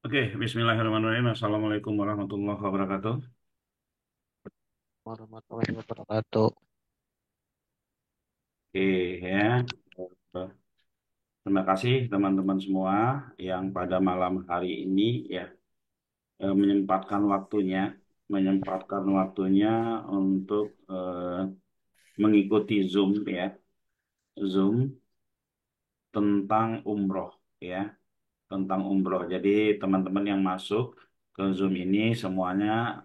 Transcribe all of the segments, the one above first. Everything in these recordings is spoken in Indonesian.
Oke, Bismillahirrahmanirrahim. Assalamualaikum warahmatullahi wabarakatuh. Warahmatullahi wabarakatuh. Oke, ya. Eh, Terima kasih teman-teman semua yang pada malam hari ini ya menyempatkan waktunya untuk mengikuti Zoom ya, Zoom tentang umroh ya, tentang umroh. Jadi teman-teman yang masuk ke Zoom ini semuanya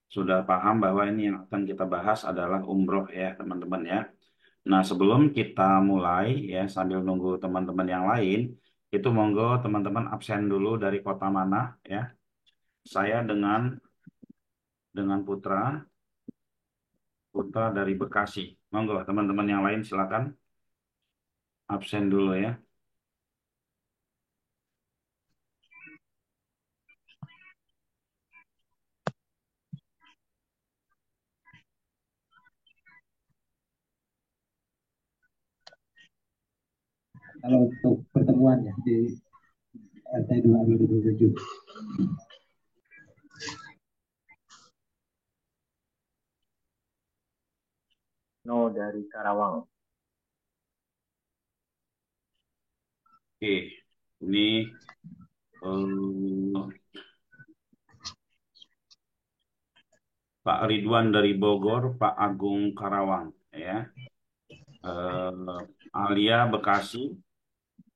sudah paham bahwa ini yang akan kita bahas adalah umroh ya teman-teman ya. Nah, sebelum kita mulai ya, sambil nunggu teman-teman yang lain, itu monggo teman-teman absen dulu dari kota mana ya. Saya dengan Putra dari Bekasi. Monggo teman-teman yang lain silakan absen dulu ya. Kalau untuk pertemuan ya di RT 2 2007. No, dari Karawang. Oke, ini eh, Pak Ridwan dari Bogor, Pak Agung Karawang ya. Alia Bekasi,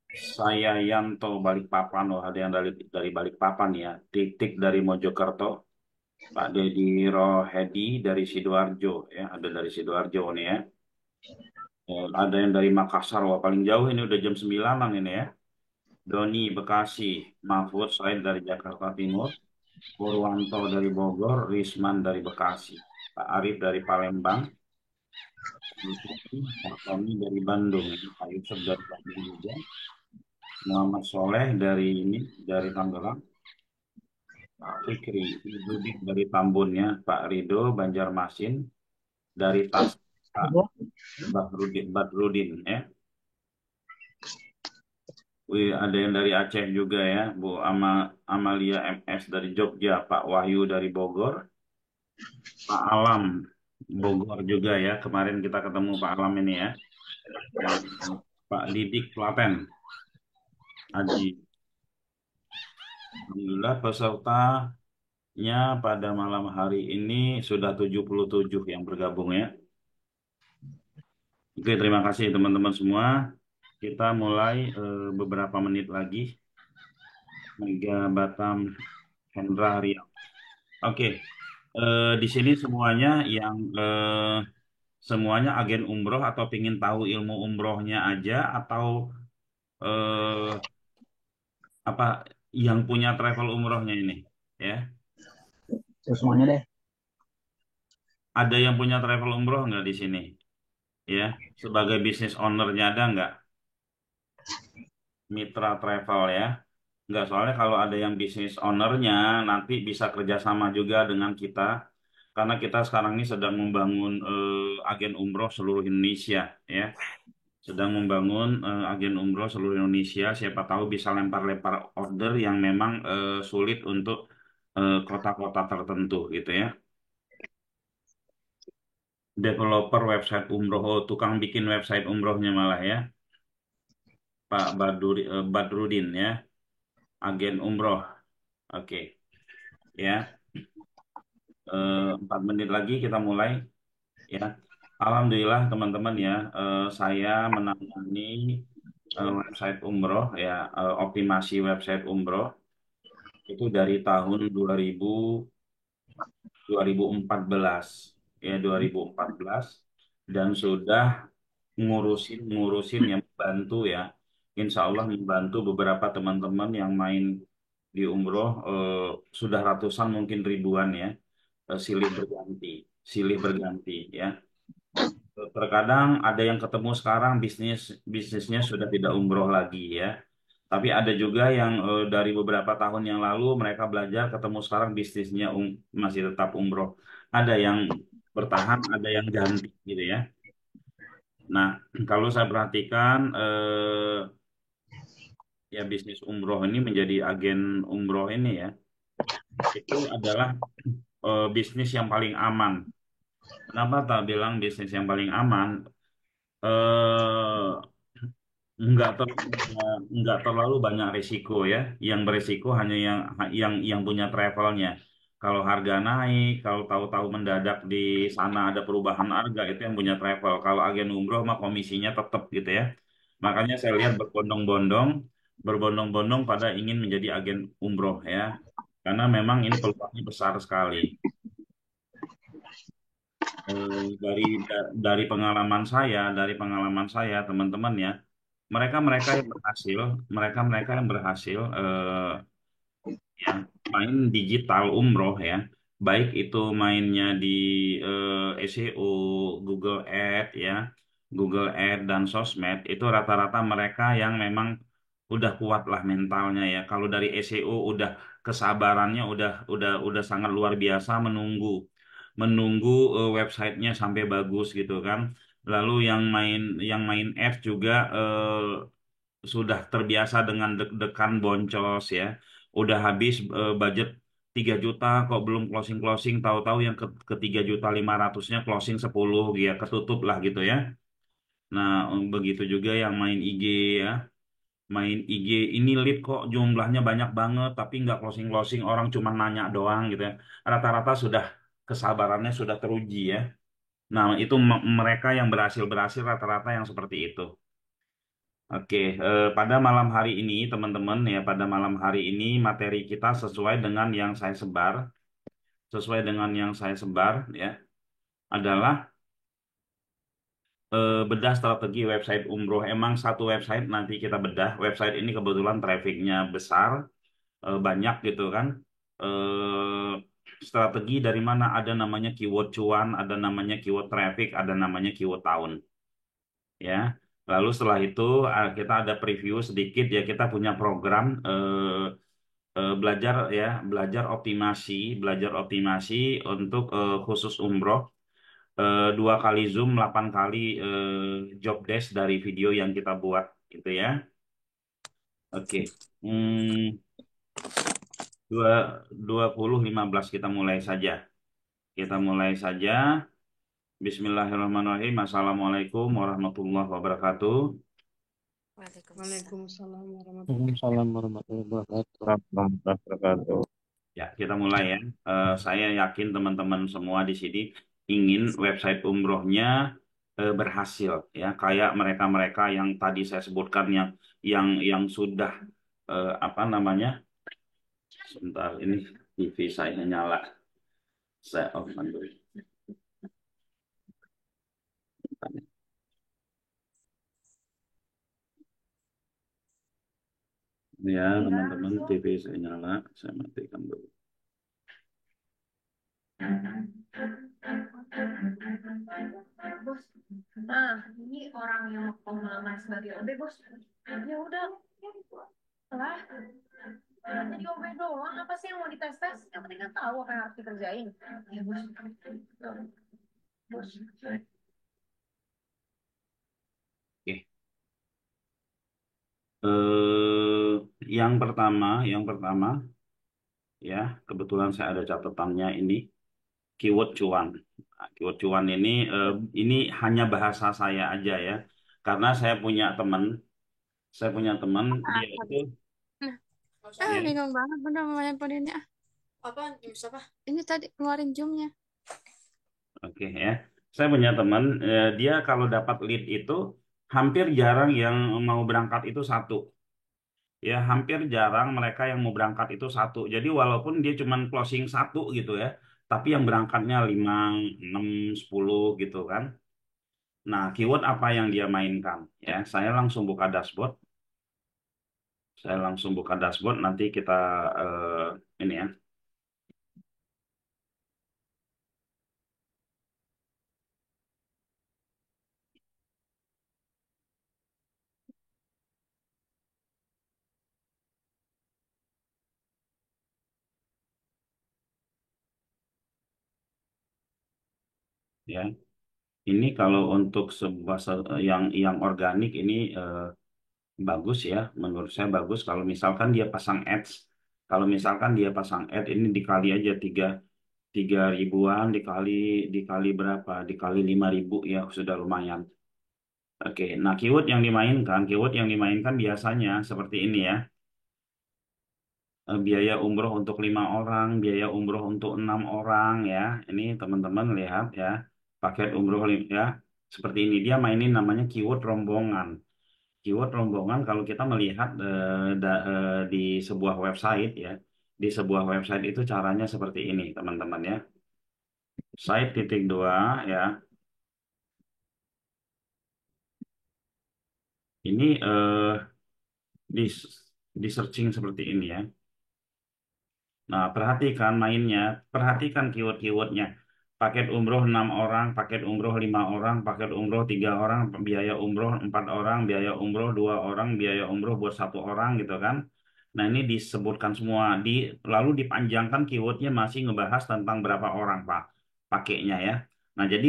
saya Yanto Balikpapan, oh ada yang dari Balikpapan ya. Titik dari Mojokerto, Pak Dedi Rohedi dari Sidoarjo ya, ada dari Sidoarjo nih ya. Ada yang dari Makassar, wah paling jauh ini udah jam 9 ini ya. Doni Bekasi, Mahfud Said dari Jakarta Timur, Purwanto dari Bogor, Risman dari Bekasi, Pak Arif dari Palembang, Pak Tommy dari Bandung, Pak Yusuf dari Bandung juga, Muhammad Soleh dari Tangerang, Pak Fikri Zudik dari Tambun ya, Pak Rido Banjarmasin, dari Tas Pak Badrudin ya. Wih, ada yang dari Aceh juga ya, Bu Amalia MS dari Jogja, Pak Wahyu dari Bogor, Pak Alam Bogor juga ya. Kemarin kita ketemu Pak Alam ini ya. Dan Pak Didik Klaten, Aji. Alhamdulillah pesertanya pada malam hari ini sudah 77 yang bergabung ya. Oke, terima kasih teman-teman semua. Kita mulai beberapa menit lagi. Mega Batam Hendra Riau. Oke, di sini semuanya agen umroh atau pingin tahu ilmu umrohnya aja atau eh, apa yang punya travel umrohnya ini ya. Semuanya deh. Ada yang punya travel umroh nggak di sini ya? Sebagai bisnis ownernya ada nggak? Mitra travel ya. Nggak, soalnya kalau ada yang bisnis ownernya nanti bisa kerjasama juga dengan kita karena kita sekarang ini sedang membangun agen umroh seluruh Indonesia ya. Sedang membangun agen umroh seluruh Indonesia. Siapa tahu bisa lempar-lempar order yang memang sulit untuk kota-kota tertentu gitu ya. Developer website umroh, oh, tukang bikin website umrohnya malah ya, Pak Badrudin ya, agen umroh. Oke, ya. 4 menit lagi kita mulai ya. Alhamdulillah teman-teman ya, saya menangani website umroh ya, optimasi website umroh itu dari tahun 2014 ya, 2014, dan sudah ngurusin yang membantu ya, Insya Allah membantu beberapa teman-teman yang main di umroh, sudah ratusan mungkin ribuan ya, silih berganti ya. Terkadang ada yang ketemu sekarang bisnisnya sudah tidak umroh lagi ya. Tapi ada juga yang dari beberapa tahun yang lalu mereka belajar ketemu sekarang bisnisnya masih tetap umroh. Ada yang bertahan, ada yang ganti gitu ya. Nah, kalau saya perhatikan ya bisnis umroh ini menjadi agen umroh ini ya, itu adalah bisnis yang paling aman. Kenapa tak bilang bisnis yang paling aman? Eh, nggak terlalu banyak risiko ya. Yang berisiko hanya yang punya travelnya. Kalau harga naik, kalau tahu-tahu mendadak di sana ada perubahan harga, itu yang punya travel. Kalau agen umroh mah komisinya tetap gitu ya. Makanya saya lihat berbondong-bondong pada ingin menjadi agen umroh ya. Karena memang ini peluangnya besar sekali. Dari pengalaman saya teman-teman ya, mereka-mereka yang berhasil, mereka-mereka yang berhasil ya main digital umroh ya, baik itu mainnya di SEO, Google Ads ya, Google Ads dan sosmed itu rata-rata mereka yang memang udah kuat lah mentalnya ya. Kalau dari SEO udah kesabarannya udah sangat luar biasa menunggu menunggu websitenya sampai bagus gitu kan. Lalu yang main ads juga sudah terbiasa dengan deg-degan boncos ya. Udah habis budget 3 juta kok belum closing-closing, tahu-tahu yang ke 3.500.000-nya closing 10 ya, ketutup lah gitu ya. Nah, begitu juga yang main IG ya. Main IG ini lead kok jumlahnya banyak banget tapi nggak closing-closing, orang cuma nanya doang gitu ya. Rata-rata sudah kesabarannya sudah teruji ya. Nah, itu mereka yang berhasil-berhasil rata-rata yang seperti itu. Oke, pada malam hari ini teman-teman ya, pada malam hari ini materi kita sesuai dengan yang saya sebar ya, adalah bedah strategi website umroh. Emang satu website nanti kita bedah. Website ini kebetulan trafficnya besar, banyak gitu kan. Eh, Strategi dari mana ada namanya keyword cuan, ada namanya keyword traffic, ada namanya keyword tahun. Ya. Lalu setelah itu kita ada preview sedikit ya, kita punya program belajar ya, belajar optimasi untuk khusus umroh. 2 kali Zoom, 8 kali job desk dari video yang kita buat gitu ya. Oke. Hmm, dua 2015 kita mulai saja. Kita mulai saja. Bismillahirrahmanirrahim. Assalamualaikum warahmatullahi wabarakatuh. Waalaikumsalam. Waalaikumsalam warahmatullahi Waalaikumsalam warahmatullahi wabarakatuh. Warahmatullahi wabarakatuh. Ya, kita mulai ya. Saya yakin teman-teman semua di sini ingin website umrohnya berhasil ya, kayak mereka-mereka yang tadi saya sebutkan yang sudah apa namanya? Sebentar ini TV saya nyala. Saya off dulu. Ya, teman-teman, TV saya nyala, saya matikan dulu. Bos, nah ini orang yang mau melamar sebagai OB, bos. Ya udah, lah. Jadi OB doang, apa sih yang mau dites-tes? Yang penting kan tahu apa yang harus dikerjain. Ya, bos. Tuh, bos. Oke. Eh, yang pertama ya, kebetulan saya ada catatannya ini keyword cuan. Nah, keyword cuan ini hanya bahasa saya aja ya, karena saya punya teman dia itu Nah, ya, bingung banget bener mau handphone ini. Apa? Jus apa? Ini tadi keluarin zoomnya. oke ya, saya punya teman dia kalau dapat lead itu hampir jarang yang mau berangkat itu satu. Ya, hampir jarang mereka yang mau berangkat itu satu. Jadi walaupun dia cuma closing satu gitu ya, tapi yang berangkatnya 5, 6, 10 gitu kan. Nah, keyword apa yang dia mainkan? Ya, saya langsung buka dashboard. Nanti kita ini ya. Ya, ini kalau untuk sebuah yang organik ini bagus ya, menurut saya bagus kalau misalkan dia pasang ads. Kalau misalkan dia pasang ad ini dikali aja tiga ribuan dikali dikali berapa? Dikali 5.000 ya sudah lumayan. Oke, nah keyword yang dimainkan biasanya seperti ini ya. Biaya umroh untuk 5 orang, biaya umroh untuk 6 orang ya. Ini teman-teman lihat ya, paket umroh ya. Seperti ini dia mainin namanya keyword rombongan. Keyword rombongan kalau kita melihat di sebuah website ya, di sebuah website itu caranya seperti ini teman-teman ya. Site titik dua ya. Ini di di searching seperti ini ya. Nah, perhatikan mainnya, perhatikan keyword-keywordnya. Paket umroh 6 orang, paket umroh 5 orang, paket umroh 3 orang, biaya umroh 4 orang, biaya umroh 2 orang, biaya umroh buat 1 orang gitu kan. Nah, ini disebutkan semua. Lalu dipanjangkan keywordnya masih ngebahas tentang berapa orang Pak pakainya ya. Nah, jadi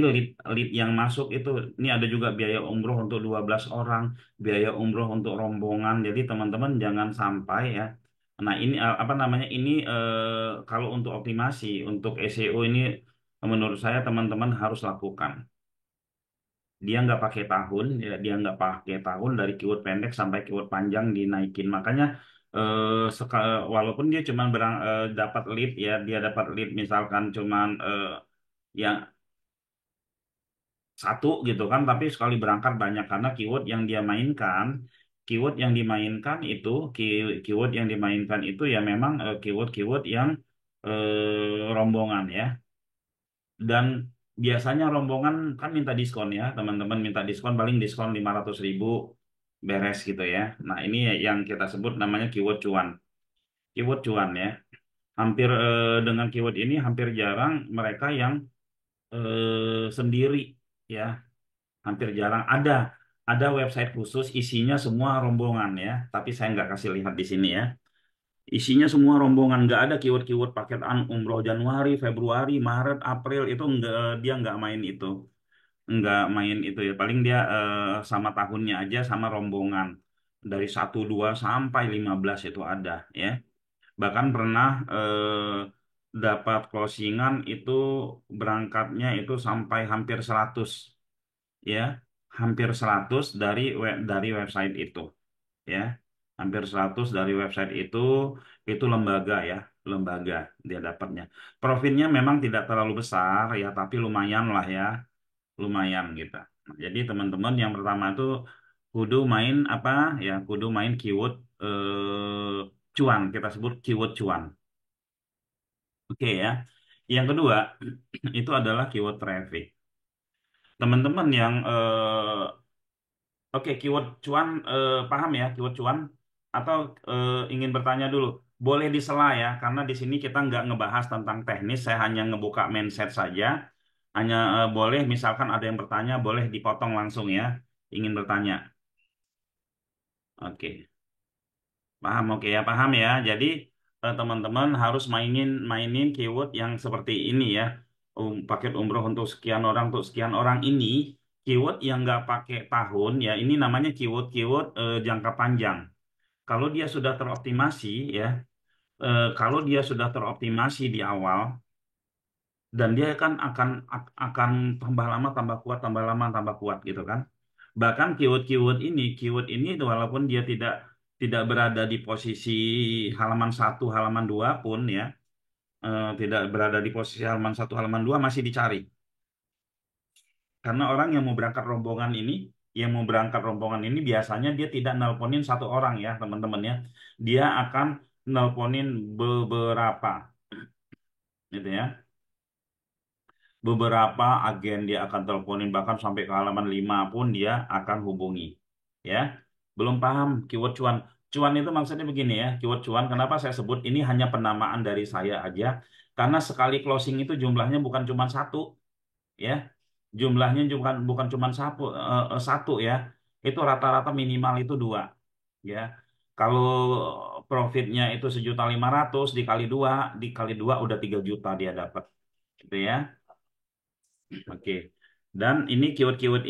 lead yang masuk itu, ini ada juga biaya umroh untuk 12 orang, biaya umroh untuk rombongan. Jadi teman-teman jangan sampai ya. Nah, ini apa namanya? Ini kalau untuk optimasi, untuk SEO ini menurut saya teman-teman harus lakukan. Dia nggak pakai tahun, ya, dia nggak pakai tahun dari keyword pendek sampai keyword panjang dinaikin. Makanya walaupun dia cuma dapat lead ya, dia dapat lead misalkan cuman yang satu gitu kan, tapi sekali berangkat banyak karena keyword yang dimainkan itu, keyword yang dimainkan itu ya memang keyword-keyword yang rombongan ya. Dan biasanya rombongan kan minta diskon ya, teman-teman minta diskon paling diskon 500.000 beres gitu ya. Nah ini yang kita sebut namanya keyword cuan. Keyword cuan ya. Hampir dengan keyword ini hampir jarang mereka yang sendiri ya. Hampir jarang ada website khusus isinya semua rombongan ya, tapi saya nggak kasih lihat di sini ya. Isinya semua rombongan, nggak ada keyword-keyword paketan umroh Januari, Februari, Maret, April itu nggak, dia nggak main itu ya. Paling dia sama tahunnya aja sama rombongan dari 1, 2 sampai 15 itu ada ya. Bahkan pernah dapat closingan itu berangkatnya itu sampai hampir 100 ya, hampir 100 dari website itu ya, hampir 100 dari website itu lembaga ya, lembaga dia dapatnya. Profitnya memang tidak terlalu besar ya, tapi lumayan lah ya, lumayan gitu. Nah, jadi teman-teman yang pertama itu kudu main apa ya, kudu main keyword cuan, kita sebut keyword cuan. Oke ya. Yang kedua itu adalah keyword traffic. Teman-teman yang oke, keyword cuan paham ya keyword cuan atau ingin bertanya dulu? Boleh disela ya, karena di sini kita nggak ngebahas tentang teknis, saya hanya ngebuka mindset saja. Hanya boleh misalkan ada yang bertanya, boleh dipotong langsung ya. Ingin bertanya. Oke, paham oke ya, paham ya. Jadi teman-teman harus mainin mainin keyword yang seperti ini ya. Paket umroh untuk sekian orang ini keyword yang nggak pakai tahun ya. Ini namanya keyword-keyword jangka panjang. Kalau dia sudah teroptimasi ya, kalau dia sudah teroptimasi di awal dan dia kan akan tambah lama tambah kuat, tambah lama tambah kuat gitu kan. Bahkan keyword ini walaupun dia tidak berada di posisi halaman 1, halaman 2 pun ya, tidak berada di posisi halaman 1, halaman 2 masih dicari. Karena orang yang mau berangkat rombongan ini, biasanya dia tidak nelponin satu orang ya, teman-teman ya. Dia akan nelponin beberapa, gitu ya. Beberapa agen dia akan teleponin bahkan sampai ke halaman 5 pun dia akan hubungi. Ya. Belum paham keyword cuan. Cuan itu maksudnya begini ya, keyword cuan kenapa saya sebut ini hanya penamaan dari saya aja karena sekali closing itu jumlahnya bukan cuma satu ya. Jumlahnya bukan bukan cuma satu ya. Itu rata-rata minimal itu dua ya. Kalau profitnya itu 1.500.000 dikali dua udah 3 juta dia dapat gitu ya. Oke. Dan ini keyword-keyword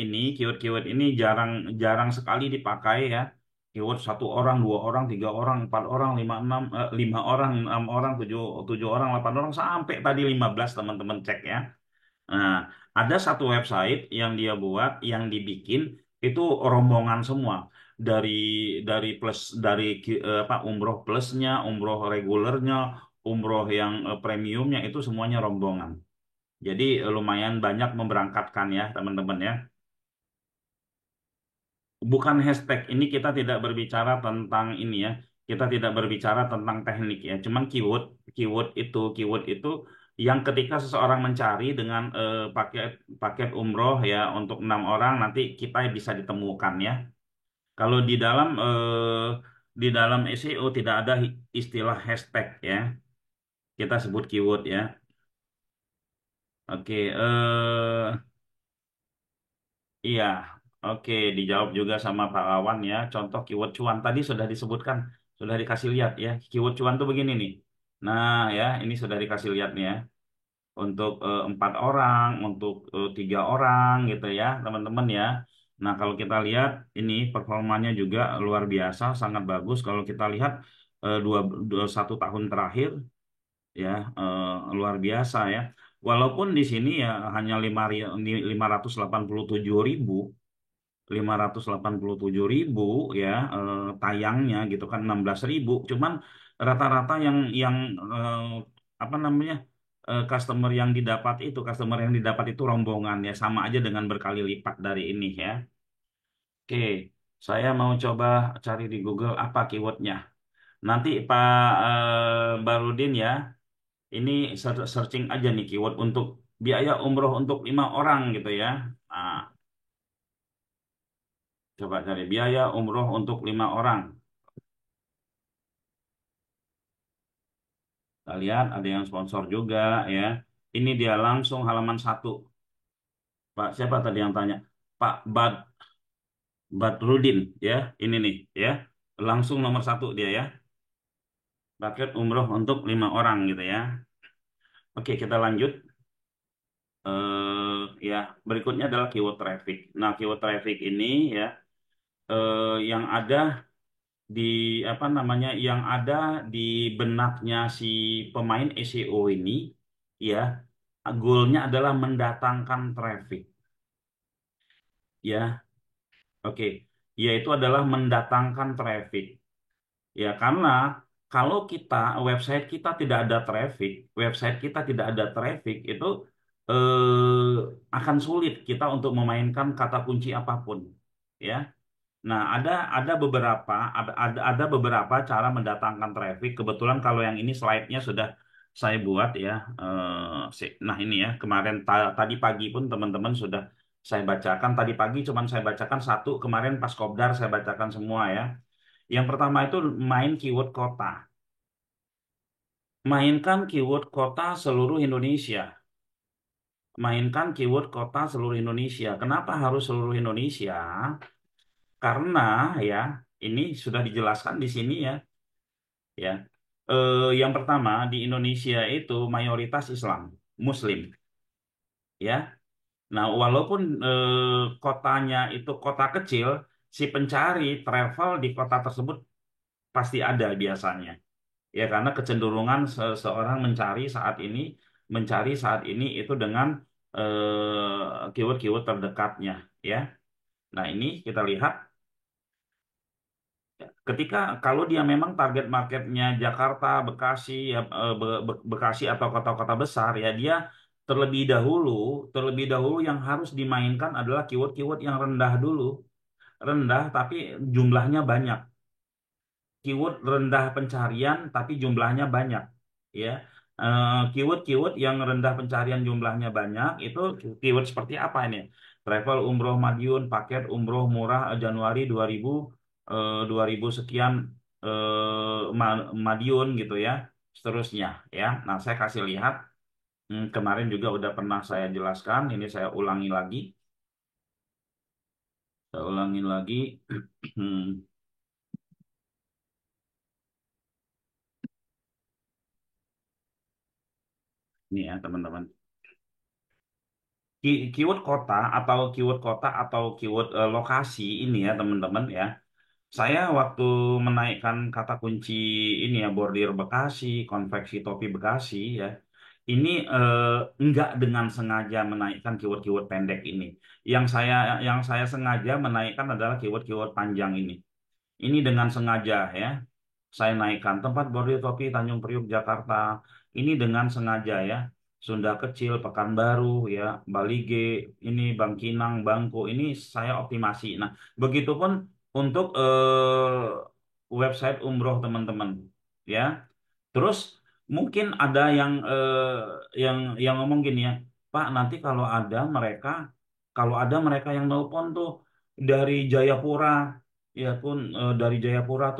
ini jarang jarang sekali dipakai ya. Keyword satu orang, dua orang, tiga orang, empat orang, lima, enam, lima orang, enam orang, tujuh, tujuh orang, 8 orang, sampai tadi 15 teman-teman cek ya. Nah, ada satu website yang dia buat, yang dibikin itu rombongan semua dari plus dari apa umroh plusnya, umroh regulernya, umroh yang premiumnya itu semuanya rombongan. Jadi lumayan banyak memberangkatkan ya teman-teman ya. Bukan hashtag ini kita tidak berbicara tentang ini ya. Kita tidak berbicara tentang teknik ya. Cuman keyword itu yang ketika seseorang mencari dengan paket paket umroh ya untuk 6 orang nanti kita bisa ditemukan ya. Kalau di dalam SEO tidak ada istilah hashtag ya. Kita sebut keyword ya. Oke, iya, oke, dijawab juga sama Pak Awan ya. Contoh keyword cuan tadi sudah disebutkan, sudah dikasih lihat ya. Keyword cuan tuh begini nih. Nah ya, ini sudah dikasih lihat nih ya. Untuk 4 orang, untuk 3 orang gitu ya, teman-teman ya. Nah kalau kita lihat ini performanya juga luar biasa, sangat bagus. Kalau kita lihat 1 tahun terakhir ya, luar biasa ya. Walaupun di sini ya hanya 587.000 587.000 ya, tayangnya gitu kan 16.000, cuman rata-rata yang apa namanya, customer yang didapat itu rombongan ya, sama aja dengan berkali lipat dari ini ya. Oke, saya mau coba cari di Google apa keywordnya nanti Pak Barudin ya. Ini searching aja nih keyword untuk biaya umroh untuk 5 orang gitu ya. Nah, coba cari biaya umroh untuk 5 orang. Kita lihat ada yang sponsor juga ya. Ini dia langsung halaman 1. Pak siapa tadi yang tanya? Pak Badrudin ya. Ini nih ya. Langsung nomor 1 dia ya. Paket umroh untuk 5 orang gitu ya. Oke, kita lanjut. Ya, berikutnya adalah keyword traffic. Nah, keyword traffic ini ya, yang ada di apa namanya, yang ada di benaknya si pemain SEO ini ya, goalnya adalah mendatangkan traffic ya. Oke, yaitu adalah mendatangkan traffic ya, karena kalau website kita tidak ada traffic, itu akan sulit kita untuk memainkan kata kunci apapun ya. Nah, ada beberapa cara mendatangkan traffic. Kebetulan kalau yang ini slide-nya sudah saya buat ya. Nah, ini ya, kemarin tadi pagi pun teman-teman sudah saya bacakan. Tadi pagi cuman saya bacakan satu, kemarin pas Kopdar saya bacakan semua ya. Yang pertama itu main keyword kota. Mainkan keyword kota seluruh Indonesia. Mainkan keyword kota seluruh Indonesia. Kenapa harus seluruh Indonesia? Karena ya, ini sudah dijelaskan di sini ya. Ya, yang pertama di Indonesia itu mayoritas Islam, Muslim, ya. Nah, walaupun kotanya itu kota kecil, si pencari travel di kota tersebut pasti ada biasanya, ya karena kecenderungan seseorang mencari saat ini itu dengan keyword-keyword terdekatnya, ya. Nah, ini kita lihat. Ketika kalau dia memang target marketnya Jakarta, Bekasi, ya, Bekasi atau kota-kota besar, ya dia terlebih dahulu, terlebih dahulu yang harus dimainkan adalah keyword-keyword yang rendah dulu, rendah tapi jumlahnya banyak. Keyword rendah pencarian tapi jumlahnya banyak, ya. Keyword-keyword yang rendah pencarian jumlahnya banyak itu keyword seperti apa ini? Travel umroh Madiun, paket umroh murah Januari 2000 sekian, Madiun gitu ya. Seterusnya ya. Nah, saya kasih lihat. Kemarin juga udah pernah saya jelaskan, ini saya ulangi lagi. Saya ulangin lagi. Ini ya, teman-teman. Keyword kota atau keyword lokasi ini ya teman-teman ya. Saya waktu menaikkan kata kunci ini ya, bordir Bekasi, konveksi topi Bekasi ya, ini enggak dengan sengaja menaikkan keyword-keyword pendek ini. Yang saya sengaja menaikkan adalah keyword-keyword panjang ini. Ini dengan sengaja ya. Saya naikkan tempat bordir topi Tanjung Priuk Jakarta. Ini dengan sengaja ya. Sunda Kecil, Pekanbaru ya, Balige, ini Bangkinang, Bangko. Ini saya optimasi. Nah, begitupun untuk website umroh teman-teman ya. Terus mungkin ada yang ngomong gini ya, Pak, nanti kalau ada mereka yang nelpon tuh dari Jayapura, ya pun dari Jayapura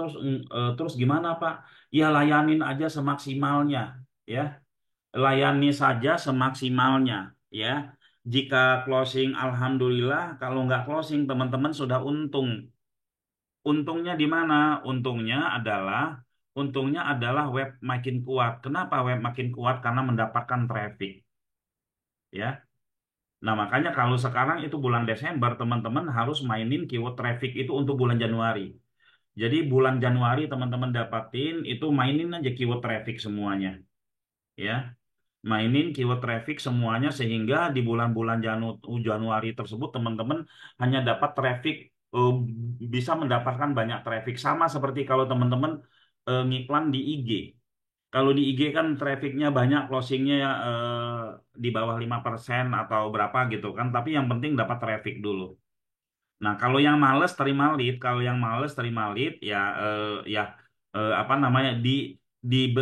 terus gimana Pak? Ya layanin aja semaksimalnya, ya layani saja semaksimalnya, ya. Jika closing, alhamdulillah. Kalau nggak closing, teman-teman sudah untung. Untungnya di mana? Untungnya adalah web makin kuat. Kenapa web makin kuat? Karena mendapatkan traffic, ya. Nah, makanya kalau sekarang itu bulan Desember, teman-teman harus mainin keyword traffic itu untuk bulan Januari. Jadi bulan Januari teman-teman dapatin itu mainin aja keyword traffic semuanya, ya. Mainin keyword traffic semuanya sehingga di bulan-bulan Januari tersebut teman-teman hanya dapat traffic, bisa mendapatkan banyak traffic sama seperti kalau teman-teman ngiklan di IG. Kalau di IG kan trafficnya banyak, closingnya ya, di bawah 5% atau berapa gitu kan, tapi yang penting dapat traffic dulu. Nah, kalau yang males terima lead ya, ya apa namanya, di, di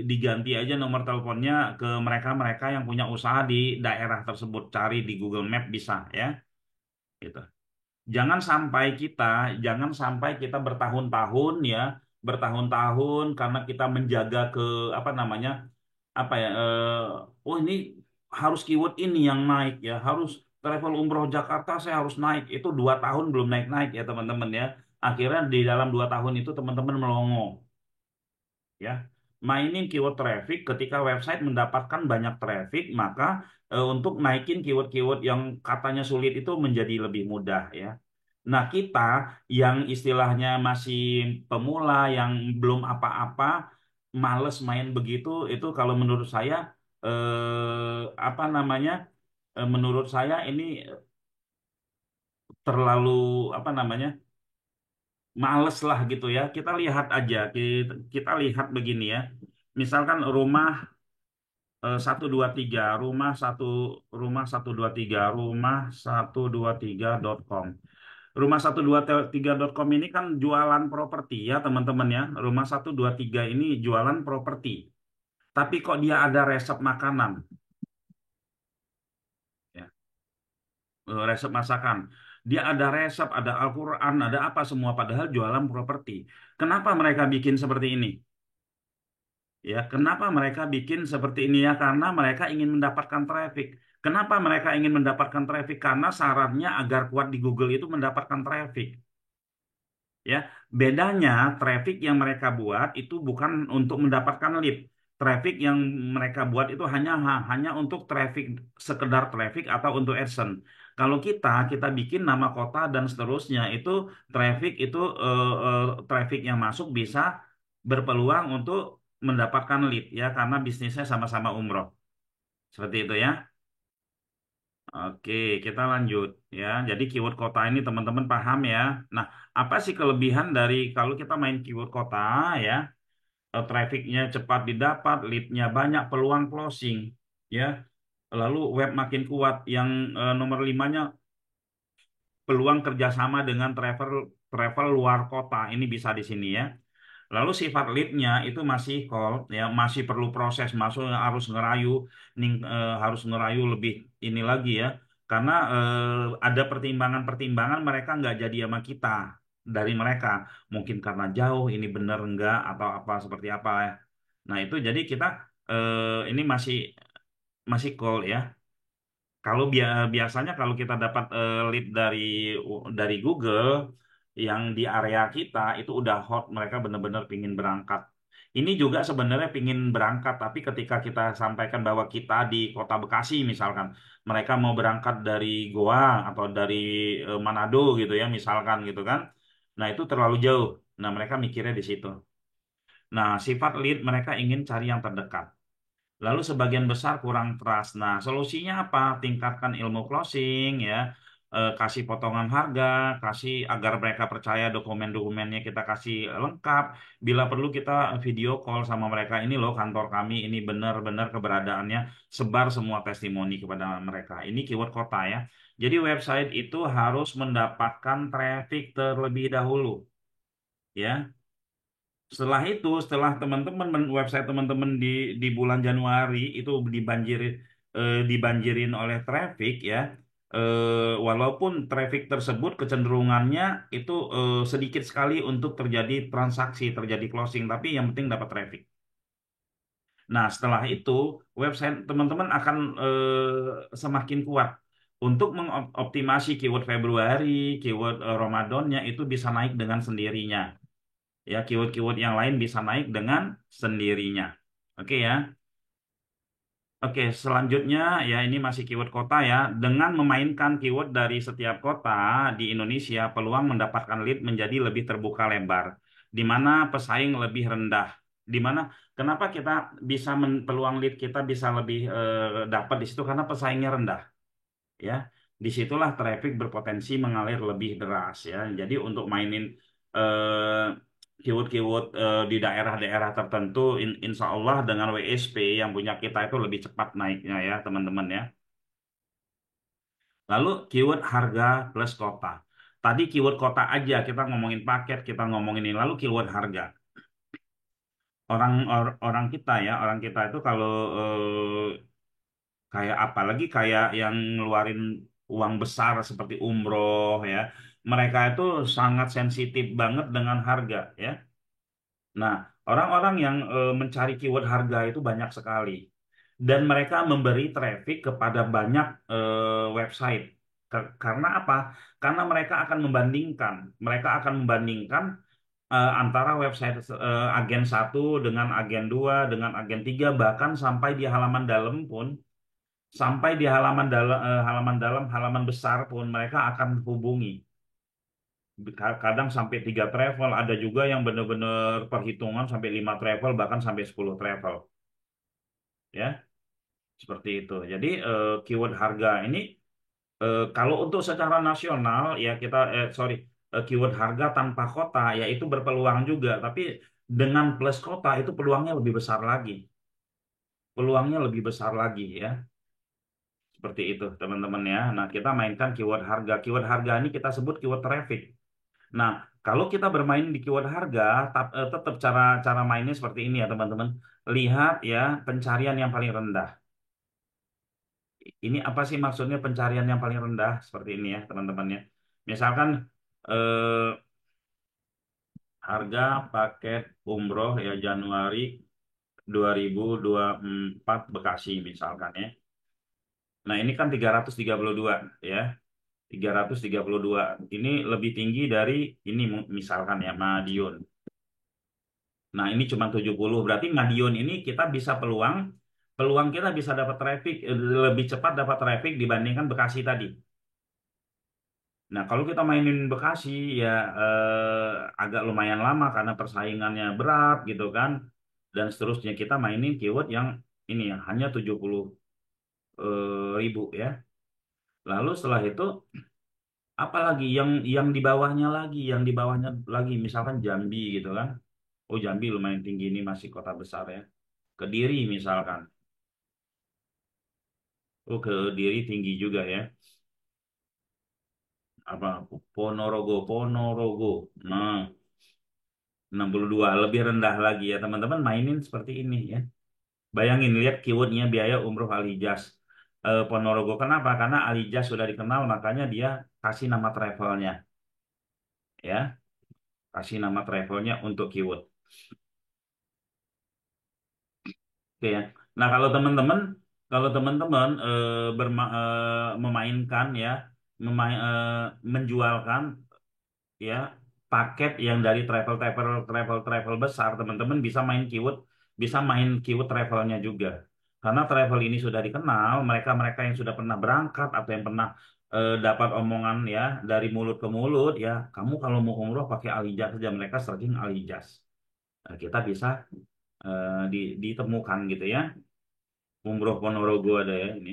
diganti aja nomor teleponnya ke mereka-mereka yang punya usaha di daerah tersebut. Cari di Google Map bisa ya, gitu. Jangan sampai kita, jangan sampai kita bertahun-tahun ya, bertahun-tahun karena kita menjaga ke apa namanya, apa ya, oh ini harus keyword ini yang naik ya, harus travel umroh Jakarta saya harus naik. Itu 2 tahun belum naik-naik ya teman-teman ya. Akhirnya di dalam 2 tahun itu teman-teman melongo ya. Mainin keyword traffic, ketika website mendapatkan banyak traffic, maka untuk naikin keyword-keyword yang katanya sulit itu menjadi lebih mudah ya. Nah, kita yang istilahnya masih pemula, yang belum apa-apa, males main begitu, itu kalau menurut saya, apa namanya, menurut saya ini terlalu, apa namanya, males lah gitu ya. Kita lihat aja, kita lihat begini ya. Misalkan rumah 123, rumah 123.com. Rumah123.com ini kan jualan properti ya teman-teman ya. Rumah 123 ini jualan properti. Tapi kok dia ada resep makanan, ya, resep masakan. Dia ada resep, ada Al-Quran, ada apa semua. Padahal jualan properti. Kenapa mereka bikin seperti ini? Ya, kenapa mereka bikin seperti ini ya? Karena mereka ingin mendapatkan traffic. Kenapa mereka ingin mendapatkan traffic? Karena syaratnya agar kuat di Google itu mendapatkan traffic. Ya, bedanya traffic yang mereka buat itu bukan untuk mendapatkan lead. Traffic yang mereka buat itu hanya untuk traffic, sekedar traffic atau untuk AdSense. Kalau kita bikin nama kota dan seterusnya itu traffic itu, traffic yang masuk bisa berpeluang untuk mendapatkan lead ya, karena bisnisnya sama-sama umroh. Seperti itu ya. Oke, kita lanjut ya. Jadi keyword kota ini teman-teman paham ya. Nah, apa sih kelebihan dari kalau kita main keyword kota ya? Trafficnya cepat didapat, leadnya banyak, peluang closing ya. Lalu web makin kuat. Yang nomor 5-nya peluang kerjasama dengan travel travel luar kota. Ini bisa di sini ya. Lalu sifat leadnya itu masih cold ya, masih perlu proses, masuk harus ngerayu, harus ngerayu lebih ini lagi ya, karena ada pertimbangan-pertimbangan mereka nggak jadi sama kita, dari mereka mungkin karena jauh, ini bener enggak atau apa seperti apa ya. Nah itu jadi kita ini masih masih cold ya. Kalau biasanya kalau kita dapat lead dari Google yang di area kita itu udah hot, mereka benar-benar pingin berangkat. Ini juga sebenarnya pingin berangkat, tapi ketika kita sampaikan bahwa kita di Kota Bekasi misalkan, mereka mau berangkat dari Goa atau dari Manado gitu ya misalkan gitu kan. Nah, itu terlalu jauh. Nah, mereka mikirnya di situ. Nah, sifat lead mereka ingin cari yang terdekat. Lalu sebagian besar kurang trust. Nah, solusinya apa? Tingkatkan ilmu closing ya. Kasih potongan harga, kasih agar mereka percaya dokumen-dokumennya kita kasih lengkap. Bila perlu kita video call sama mereka, ini loh kantor kami, ini benar-benar keberadaannya. Sebar semua testimoni kepada mereka. Ini keyword kota ya. Jadi website itu harus mendapatkan traffic terlebih dahulu ya. Setelah teman-teman website teman-teman di bulan Januari itu dibanjirin oleh traffic ya. Walaupun traffic tersebut kecenderungannya itu sedikit sekali untuk terjadi transaksi, terjadi closing, tapi yang penting dapat traffic. Nah, setelah itu website teman-teman akan semakin kuat untuk mengoptimasi keyword Februari, keyword Ramadannya itu bisa naik dengan sendirinya ya, keyword-keyword yang lain bisa naik dengan sendirinya. Oke ya. Oke, selanjutnya ya ini masih keyword kota ya. Dengan memainkan keyword dari setiap kota di Indonesia, peluang mendapatkan lead menjadi lebih terbuka lebar, di mana pesaing lebih rendah. Di mana kenapa kita bisa peluang lead kita bisa lebih dapat di situ karena pesaingnya rendah ya, disitulah traffic berpotensi mengalir lebih deras ya. Jadi untuk mainin eh, keyword-keyword di daerah-daerah tertentu, insya Allah dengan WSP yang punya kita itu lebih cepat naiknya ya teman-teman ya. Lalu keyword harga plus kota. Tadi keyword kota aja kita ngomongin paket, kita ngomongin ini. Lalu keyword harga. Orang kita ya, orang kita itu kalau kayak apalagi kayak yang ngeluarin uang besar seperti umroh ya, mereka itu sangat sensitif banget dengan harga ya. Nah, orang-orang yang mencari keyword harga itu banyak sekali dan mereka memberi traffic kepada banyak website. Karena apa? Karena mereka akan membandingkan antara website agen satu dengan agen 2 dengan agen 3 bahkan sampai di halaman dalam pun. Sampai di halaman besar pun mereka akan hubungi. Kadang sampai 3 travel, ada juga yang benar-benar perhitungan sampai 5 travel, bahkan sampai 10 travel. Ya, seperti itu. Jadi keyword harga ini kalau untuk secara nasional ya keyword harga tanpa kota ya itu berpeluang juga, tapi dengan plus kota itu peluangnya lebih besar lagi. Peluangnya lebih besar lagi ya. Seperti itu, teman-teman ya. Nah, kita mainkan keyword harga. Keyword harga ini kita sebut keyword traffic. Nah, kalau kita bermain di keyword harga, tetap cara cara mainnya seperti ini ya, teman-teman. Lihat ya, pencarian yang paling rendah. Ini apa sih maksudnya pencarian yang paling rendah? Seperti ini ya, teman-teman ya. Misalkan eh, harga paket umroh ya Januari 2024 Bekasi misalkan ya. Nah, ini kan 332 ya. 332. Ini lebih tinggi dari ini misalkan ya Madiun. Nah, ini cuma 70. Berarti Madiun ini kita bisa peluang kita bisa dapat traffic lebih cepat dapat traffic dibandingkan Bekasi tadi. Nah, kalau kita mainin Bekasi ya agak lumayan lama karena persaingannya berat gitu kan. Dan seterusnya kita mainin keyword yang ini ya hanya 70 ribu ya. Lalu setelah itu apalagi yang di bawahnya lagi misalkan Jambi gitu kan. Oh, Jambi lumayan tinggi, ini masih kota besar ya. Kediri misalkan. Oh, Kediri tinggi juga ya. Apa Ponorogo. Nah, 62 lebih rendah lagi ya teman-teman, mainin seperti ini ya. Bayangin lihat keywordnya biaya umroh Alijaz. Ponorogo kenapa? Karena Alijaz sudah dikenal makanya dia kasih nama travelnya ya. Kasih nama travelnya untuk keyword. Oke ya. Nah, kalau teman-teman memainkan ya, menjualkan ya paket yang dari travel besar, teman-teman bisa main keyword travelnya juga. Karena travel ini sudah dikenal, mereka-mereka yang sudah pernah berangkat atau yang pernah dapat omongan ya dari mulut ke mulut ya, kamu kalau mau umroh pakai Alijaz saja, mereka searching Alijaz. Nah, kita bisa ditemukan gitu ya. Umroh Ponorogo ada ya ini.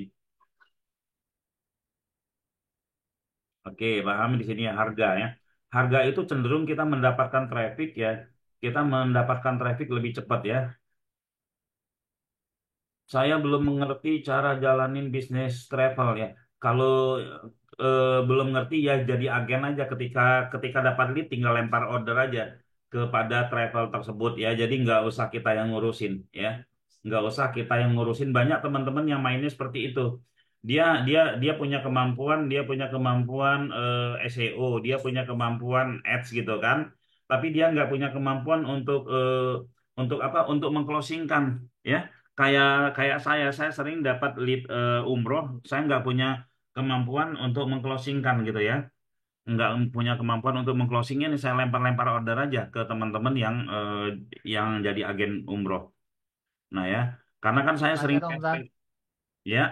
Oke, paham di sini ya harga ya. Harga itu cenderung kita mendapatkan traffic ya. Kita mendapatkan traffic lebih cepat ya. Saya belum mengerti cara jalanin bisnis travel ya. Kalau belum ngerti ya jadi agen aja, ketika ketika dapat lead tinggal lempar order aja kepada travel tersebut ya. Jadi nggak usah kita yang ngurusin ya. Nggak usah kita yang ngurusin. Banyak teman-teman yang mainnya seperti itu. Dia punya kemampuan SEO, dia punya kemampuan ads gitu kan. Tapi dia nggak punya kemampuan untuk apa? Untuk mengclosingkan ya. Kayak kayak saya sering dapat lead umroh, saya nggak punya kemampuan untuk mengclosingkan gitu ya, nggak punya kemampuan untuk mengclosingnya, nih saya lempar-lempar order aja ke teman-teman yang jadi agen umroh. Nah ya, karena kan saya Tanya sering dong, tes Tan. ya,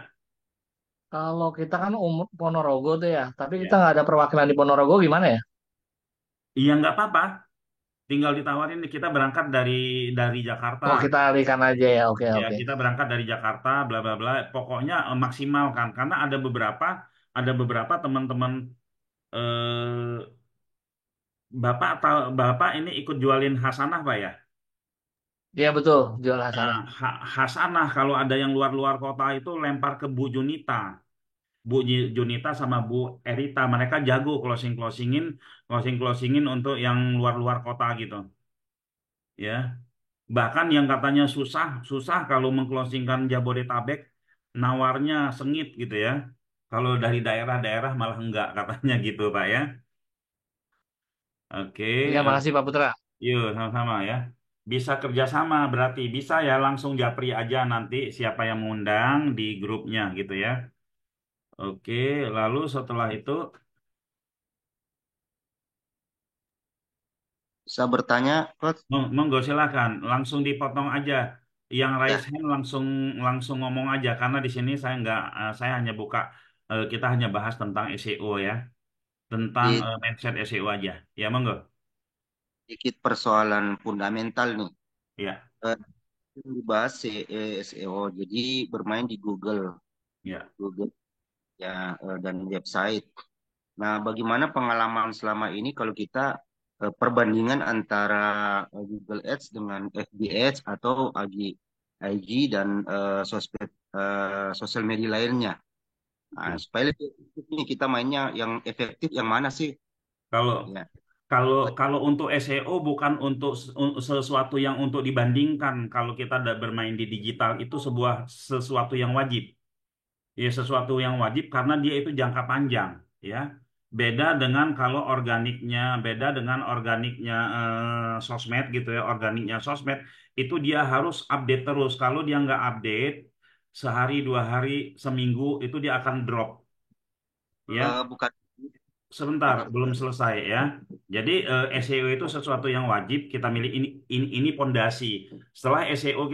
Kalau kita kan Ponorogo tuh ya, tapi kita ya, nggak ada perwakilan di Ponorogo gimana ya? iya nggak apa-apa, tinggal ditawarin kita berangkat dari Jakarta. Oh, kita alihkan aja ya. Oke, Ya, oke. kita berangkat dari Jakarta, bla bla bla. Pokoknya maksimal kan, karena ada beberapa teman-teman eh, Bapak ini ikut jualin Hasanah, Pak ya? Iya betul, jual Nah, Hasanah. Hasanah kalau ada yang luar-luar kota itu lempar ke Bu Junita. Junita sama Bu Erita, mereka jago closing-closingin untuk yang luar-luar kota gitu, ya. Bahkan yang katanya susah, susah kalau mengclosingkan Jabodetabek, nawarnya sengit gitu ya. Kalau dari daerah-daerah malah enggak katanya gitu, Pak ya. Oke, Iya, makasih Pak Putra. yuk, sama-sama ya. Bisa kerjasama berarti bisa ya, langsung japri aja nanti siapa yang mengundang di grupnya gitu ya. Oke, lalu setelah itu Bisa bertanya, Coach? monggo silakan langsung dipotong aja. Yang Ya, raise hand langsung langsung ngomong aja karena di sini saya nggak saya hanya buka kita hanya bahas tentang SEO ya, tentang di mindset SEO aja. Ya monggo. sedikit persoalan fundamental nih. Ya, Eh, Dibahas SEO, jadi bermain di ya. Google ya dan website. Nah, bagaimana pengalaman selama ini kalau kita perbandingan antara Google Ads dengan FB Ads atau IG dan sosial media lainnya. Nah, Oke. supaya lebih efektif nih kita mainnya yang efektif yang mana sih? Kalau Ya. kalau kalau untuk SEO bukan untuk sesuatu yang untuk dibandingkan. Kalau kita bermain di digital itu sesuatu yang wajib. Ya, sesuatu yang wajib karena dia itu jangka panjang, ya. Beda dengan organiknya sosmed gitu ya. Organiknya sosmed itu dia harus update terus. Kalau dia nggak update sehari, 2 hari, seminggu itu dia akan drop, ya. Bukan Sebentar, bukan belum selesai ya. Jadi SEO itu sesuatu yang wajib kita milih, ini pondasi. Setelah SEO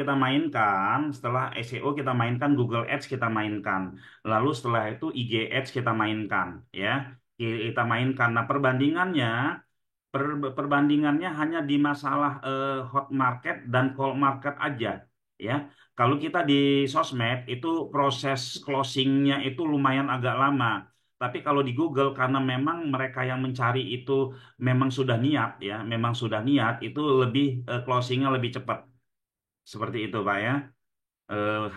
kita mainkan Google Ads kita mainkan. Lalu setelah itu IG Ads kita mainkan ya. Kita mainkan. Nah, perbandingannya hanya di masalah hot market dan cold market aja ya. Kalau kita di sosmed itu proses closingnya itu lumayan agak lama. Tapi kalau di Google karena memang mereka yang mencari itu memang sudah niat ya, memang sudah niat itu lebih closingnya lebih cepat. Seperti itu Pak ya.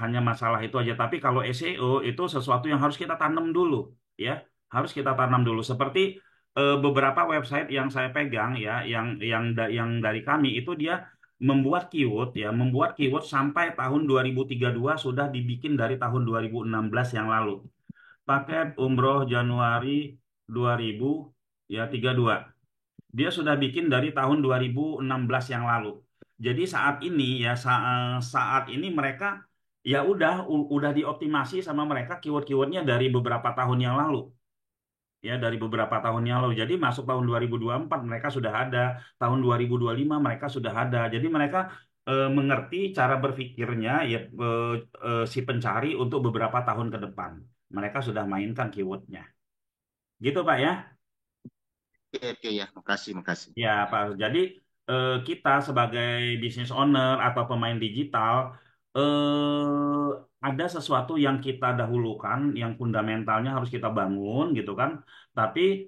Hanya masalah itu aja. Tapi kalau SEO itu sesuatu yang harus kita tanam dulu, ya, harus kita tanam dulu. Seperti beberapa website yang saya pegang, ya, yang dari kami itu dia membuat keyword sampai tahun 2032 sudah dibikin dari tahun 2016 yang lalu. Paket umroh Januari 2000 ya 32. Dia sudah bikin dari tahun 2016 yang lalu. Jadi saat ini ya saat ini mereka ya udah dioptimasi sama mereka keyword-keywordnya dari beberapa tahun yang lalu. Ya dari beberapa tahun yang lalu. Jadi masuk tahun 2024 mereka sudah ada, tahun 2025 mereka sudah ada. Jadi mereka mengerti cara berpikirnya ya si pencari untuk beberapa tahun ke depan. Mereka sudah mainkan keywordnya. Gitu Pak ya. Oke, oke ya, makasih, makasih. Ya, Pak. Jadi kita sebagai business owner atau pemain digital ada sesuatu yang kita dahulukan, yang fundamentalnya harus kita bangun, gitu kan. Tapi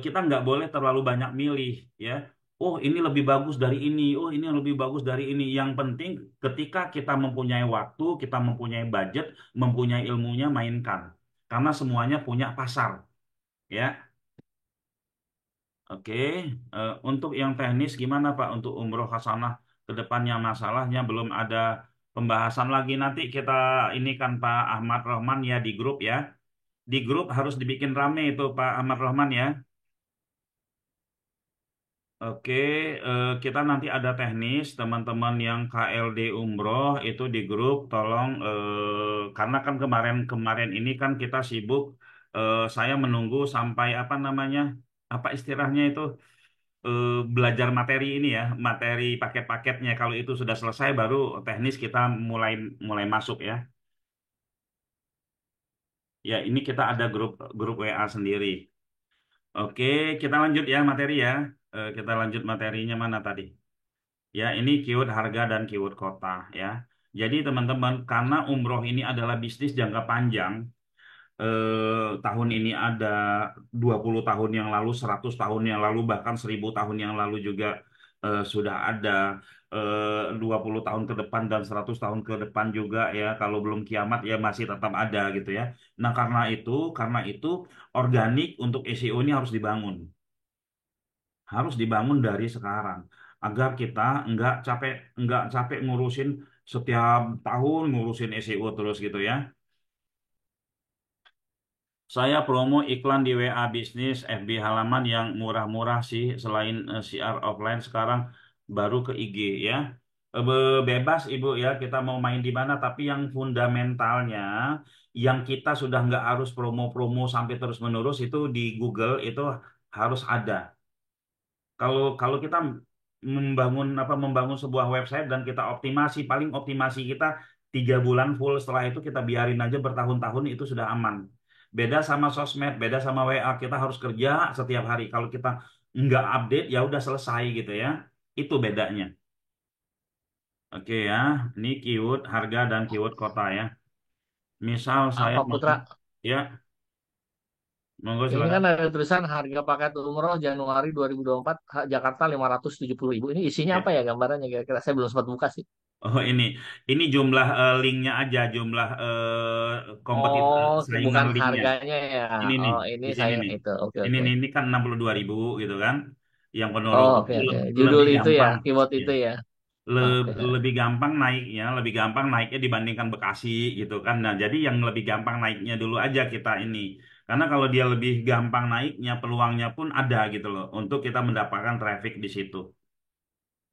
kita nggak boleh terlalu banyak milih, ya. Oh, ini lebih bagus dari ini. Oh, ini yang lebih bagus dari ini. Yang penting ketika kita mempunyai waktu, kita mempunyai budget, mempunyai ilmunya, mainkan. Karena semuanya punya pasar, ya. Oke, untuk yang teknis gimana Pak untuk umroh hasanah ke depannya masalahnya belum ada pembahasan lagi nanti kita ini kan Pak Ahmad Rahman ya di grup ya. Di grup harus dibikin rame itu Pak Ahmad Rahman ya. Oke, kita nanti ada teknis teman-teman yang KLD Umroh itu di grup tolong karena kan kemarin ini kan kita sibuk saya menunggu sampai apa namanya apa istilahnya itu belajar materi ini ya, materi paket-paketnya. Kalau itu sudah selesai, baru teknis kita mulai mulai masuk ya. Ya, ini kita ada grup grup WA sendiri. Oke, kita lanjut ya materi ya. Kita lanjut materinya mana tadi? Ya, ini keyword harga dan keyword kota ya. Jadi teman-teman, karena umroh ini adalah bisnis jangka panjang, tahun ini ada 20 tahun yang lalu, 100 tahun yang lalu, bahkan 1000 tahun yang lalu juga sudah ada 20 tahun ke depan dan 100 tahun ke depan juga ya. Kalau belum kiamat ya masih tetap ada gitu ya. Nah, karena itu organik untuk SEO ini harus dibangun. Harus dibangun dari sekarang agar kita nggak capek ngurusin setiap tahun ngurusin SEO terus gitu ya. Saya promo iklan di WA bisnis FB halaman yang murah-murah sih selain CR offline sekarang baru ke IG ya. Bebas Ibu ya kita mau main di mana tapi yang fundamentalnya yang kita sudah nggak harus promo-promo sampai terus-menerus itu di Google itu harus ada. Kalau kalau kita membangun sebuah website dan kita optimasi paling optimasi kita 3 bulan full setelah itu kita biarin aja bertahun-tahun itu sudah aman. Beda sama sosmed, beda sama WA kita harus kerja setiap hari. Kalau kita nggak update ya udah selesai gitu ya. Itu bedanya. Oke ya, ini keyword harga dan keyword kota ya. Misal saya Apa mau Putra? ya, monggo Ini silakan. kan ada tulisan harga paket umroh Januari 2024 Jakarta 570.000. Ini isinya apa Ya. ya gambarannya kira-kira? Saya belum sempat buka sih. Oh ini jumlah linknya aja, jumlah kompetitor Oh, saingan bukan linknya. harganya ya. Ini nih, Oh, ini di sini saya nih. itu. Oke, Ini oke. nih, ini kan 62.000 gitu kan. Yang Oh, Ponorogo oke, itu oke. Judul lebih itu ya, gampang. keyword Ya. itu ya. Oke. Lebih gampang naiknya dibandingkan Bekasi gitu kan. Nah, jadi yang lebih gampang naiknya dulu aja kita ini. Karena kalau dia lebih gampang naiknya, peluangnya pun ada gitu loh untuk kita mendapatkan traffic di situ.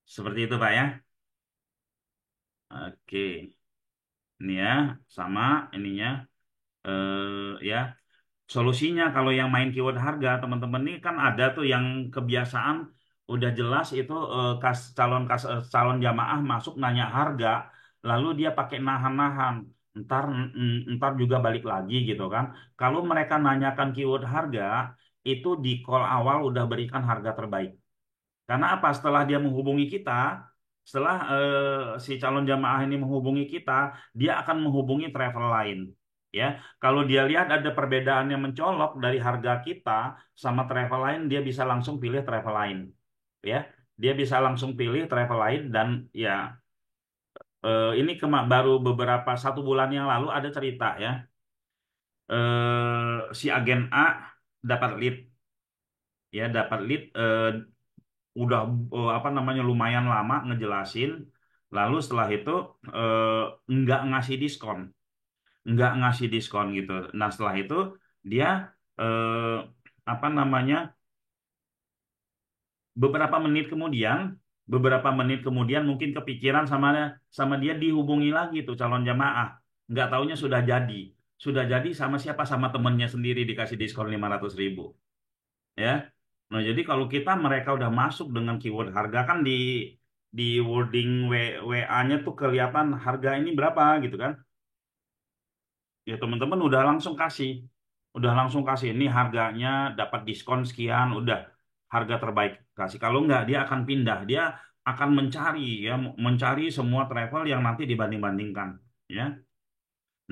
Seperti itu, Pak ya. Oke. Ini ya, sama ininya ya. Solusinya kalau yang main keyword harga, teman-teman ini kan ada tuh yang kebiasaan udah jelas itu calon jamaah masuk nanya harga, lalu dia pakai nahan-nahan, ntar juga balik lagi gitu kan. Kalau mereka nanyakan keyword harga, itu di call awal udah berikan harga terbaik. Karena apa? Setelah dia menghubungi kita, setelah si calon jamaah ini menghubungi kita, dia akan menghubungi travel lain. Ya, kalau dia lihat ada perbedaan yang mencolok dari harga kita sama travel lain, dia bisa langsung pilih travel lain. Ya, dia bisa langsung pilih travel lain dan ya ini baru beberapa 1 bulan yang lalu ada cerita ya, si agen A dapat lead, ya dapat lead udah apa namanya lumayan lama ngejelasin lalu setelah itu nggak ngasih diskon gitu. Nah setelah itu dia apa namanya beberapa menit kemudian mungkin kepikiran sama sama dia dihubungi lagi tuh calon jamaah nggak taunya sudah jadi sama siapa sama temennya sendiri dikasih diskon 500.000 ya. Nah, jadi kalau mereka udah masuk dengan keyword harga kan di wording WA-nya tuh kelihatan harga ini berapa gitu kan. Ya teman-teman udah langsung kasih. udah langsung kasih ini harganya dapat diskon sekian, udah harga terbaik kasih. Kalau nggak dia akan pindah, dia akan mencari ya, mencari semua travel yang nanti dibanding-bandingkan ya.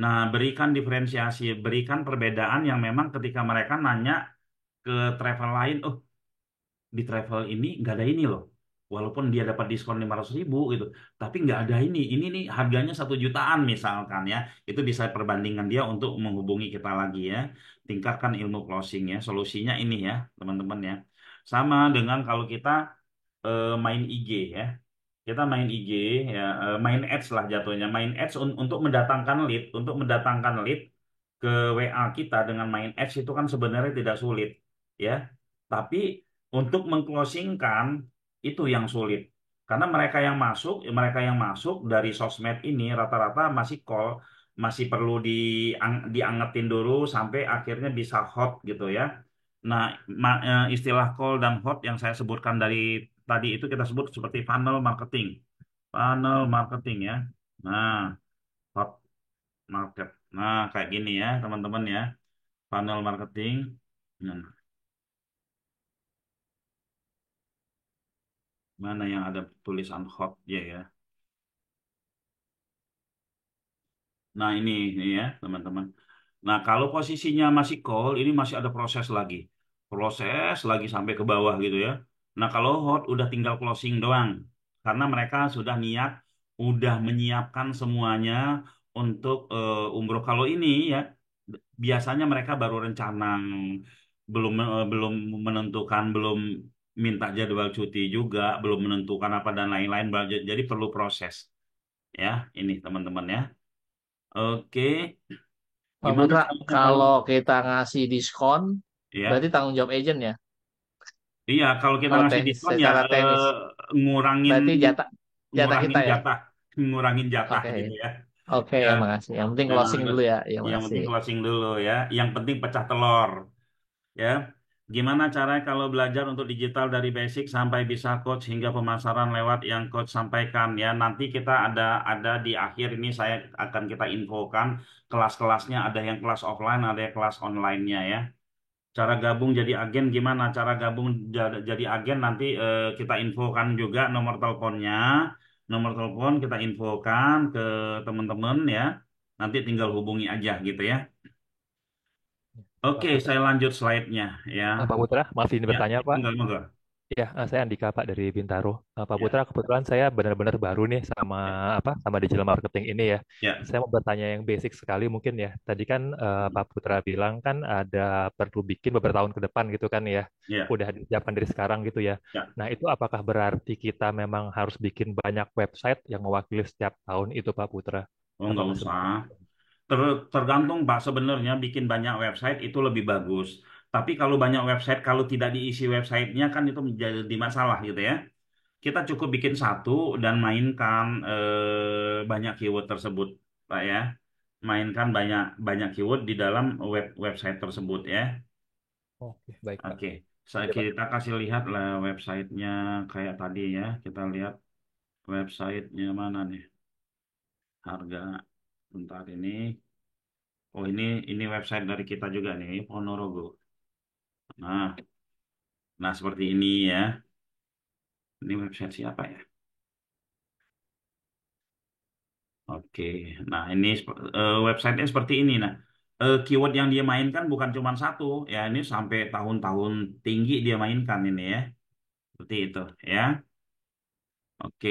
Nah, berikan diferensiasi, berikan perbedaan yang memang ketika mereka nanya ke travel lain, oh di travel ini nggak ada ini loh. Walaupun dia dapat diskon 500.000 gitu, tapi nggak ada ini nih harganya 1 jutaan misalkan ya. Itu bisa perbandingan dia untuk menghubungi kita lagi ya. Tingkatkan ilmu closing ya. Solusinya ini ya, teman-teman ya. Sama dengan kalau kita main IG ya. Kita main IG ya, main ads lah jatuhnya. Main ads untuk mendatangkan lead, ke WA kita dengan main ads itu kan sebenarnya tidak sulit ya. Tapi untuk mengclosingkan itu yang sulit. Karena mereka yang masuk dari sosmed ini rata-rata masih call, masih perlu diangetin dulu sampai akhirnya bisa hot gitu ya. Nah, istilah call dan hot yang saya sebutkan dari tadi itu kita sebut seperti funnel marketing. Funnel marketing ya. Nah, hot market. Nah, kayak gini ya, teman-teman ya. Funnel marketing. Nah, mana yang ada tulisan hot ya ya. Nah, ini ya, teman-teman. Nah, kalau posisinya masih call, ini masih ada proses lagi. Proses lagi sampai ke bawah gitu ya. Nah, kalau hot udah tinggal closing doang. Karena mereka sudah niat, udah menyiapkan semuanya untuk umroh. Kalau ini ya, biasanya mereka baru rencana, belum menentukan, belum minta jadwal cuti juga, belum menentukan apa dan lain-lain. Jadi perlu proses. Ya, ini teman-teman ya. Oke, Pak gimana Putra, caranya kalau kalau kita ngasih diskon, ya? berarti tanggung jawab agent ya? Iya, kalau kita Kalau ngasih teknis, diskon ya secara teknis. ngurangin Berarti jatah jatah ngurangin kita ya? jatah, ngurangin jatah Oke, gitu ya. oke Ya, ya makasih. Yang penting nah, closing dulu ya, ya yang makasih. penting closing dulu ya. Yang penting pecah telur ya. Gimana caranya kalau belajar untuk digital dari basic sampai bisa coach hingga pemasaran lewat yang coach sampaikan ya. Nanti kita ada di akhir ini saya akan kita infokan kelas-kelasnya, ada yang kelas offline, ada yang kelas online-nya ya. Cara gabung jadi agen gimana? Cara gabung jadi agen nanti kita infokan juga nomor teleponnya. Nomor telepon kita infokan ke teman-teman ya. Nanti tinggal hubungi aja gitu ya. Pak Oke, Putra, saya lanjut slide-nya ya. Pak Putra, maaf ini Ya, bertanya Pak. enggak, enggak. Ya, saya Andika Pak dari Bintaro. Pak Ya, Putra, kebetulan saya benar-benar baru nih sama ya, sama digital marketing ini ya. ya, Saya mau bertanya yang basic sekali mungkin ya. Tadi kan Pak Putra bilang kan ada perlu bikin beberapa tahun ke depan gitu kan ya. ya, Udah disiapkan dari sekarang gitu ya. ya. Nah, itu apakah berarti kita memang harus bikin banyak website yang mewakili setiap tahun itu Pak Putra? Oh, enggak Apakah usah. seperti itu? Tergantung Pak, sebenarnya bikin banyak website itu lebih bagus. Tapi kalau banyak website, kalau tidak diisi websitenya kan itu menjadi masalah gitu ya. Kita cukup bikin satu dan mainkan banyak keyword tersebut, Pak ya. Mainkan banyak banyak keyword di dalam website tersebut ya. Oke, baik Pak. Oke, Ya, Pak. kita kasih lihat lah websitenya kayak tadi ya. Kita lihat websitenya mana nih? Harga bentar ini. Oh ini website dari kita juga nih, Ponorogo. Nah, nah seperti ini ya. Ini website siapa ya? Oke, nah ini websitenya seperti ini. Nah, keyword yang dia mainkan bukan cuma satu, ya ini sampai tahun-tahun tinggi dia mainkan ini ya, seperti itu ya. Oke,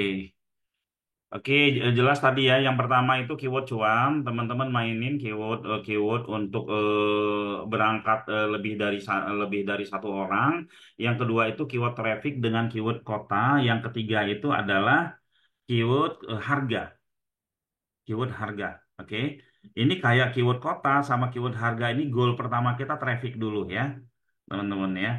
oke jelas tadi ya. Yang pertama itu keyword cuan, teman-teman mainin keyword untuk berangkat lebih dari satu orang. Yang kedua itu keyword traffic dengan keyword kota. Yang ketiga itu adalah keyword harga. Keyword harga. Oke. Ini kayak keyword kota sama keyword harga ini goal pertama kita traffic dulu ya, teman-teman ya.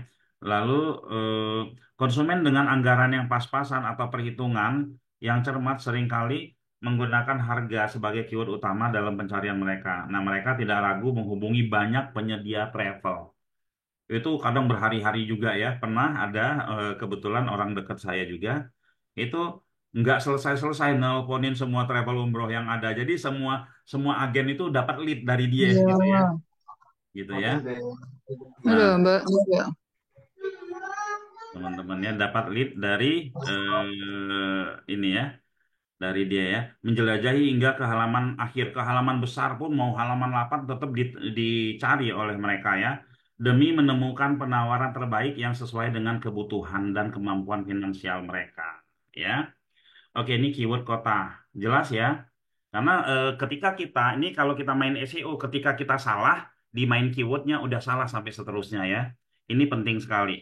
Lalu eh, konsumen dengan anggaran yang pas-pasan atau perhitungan yang cermat seringkali menggunakan harga sebagai keyword utama dalam pencarian mereka. Nah, mereka tidak ragu menghubungi banyak penyedia travel. Itu kadang berhari-hari juga ya. Pernah ada kebetulan orang dekat saya juga itu nggak selesai-selesai nelponin semua travel umroh yang ada. Jadi semua semua agen itu dapat lead dari dia Iya, gitu ya. gitu ya. Aduh, Nah, Mbak. teman-temannya dapat lead dari ini ya, dari dia ya, menjelajahi hingga ke halaman akhir, ke halaman besar pun mau halaman 8 tetap dicari oleh mereka ya, demi menemukan penawaran terbaik yang sesuai dengan kebutuhan dan kemampuan finansial mereka ya. Oke, ini keyword kota. Jelas ya. Karena ketika kita, ini kalau kita main SEO, ketika kita salah, di main keywordnya udah salah sampai seterusnya ya. Ini penting sekali.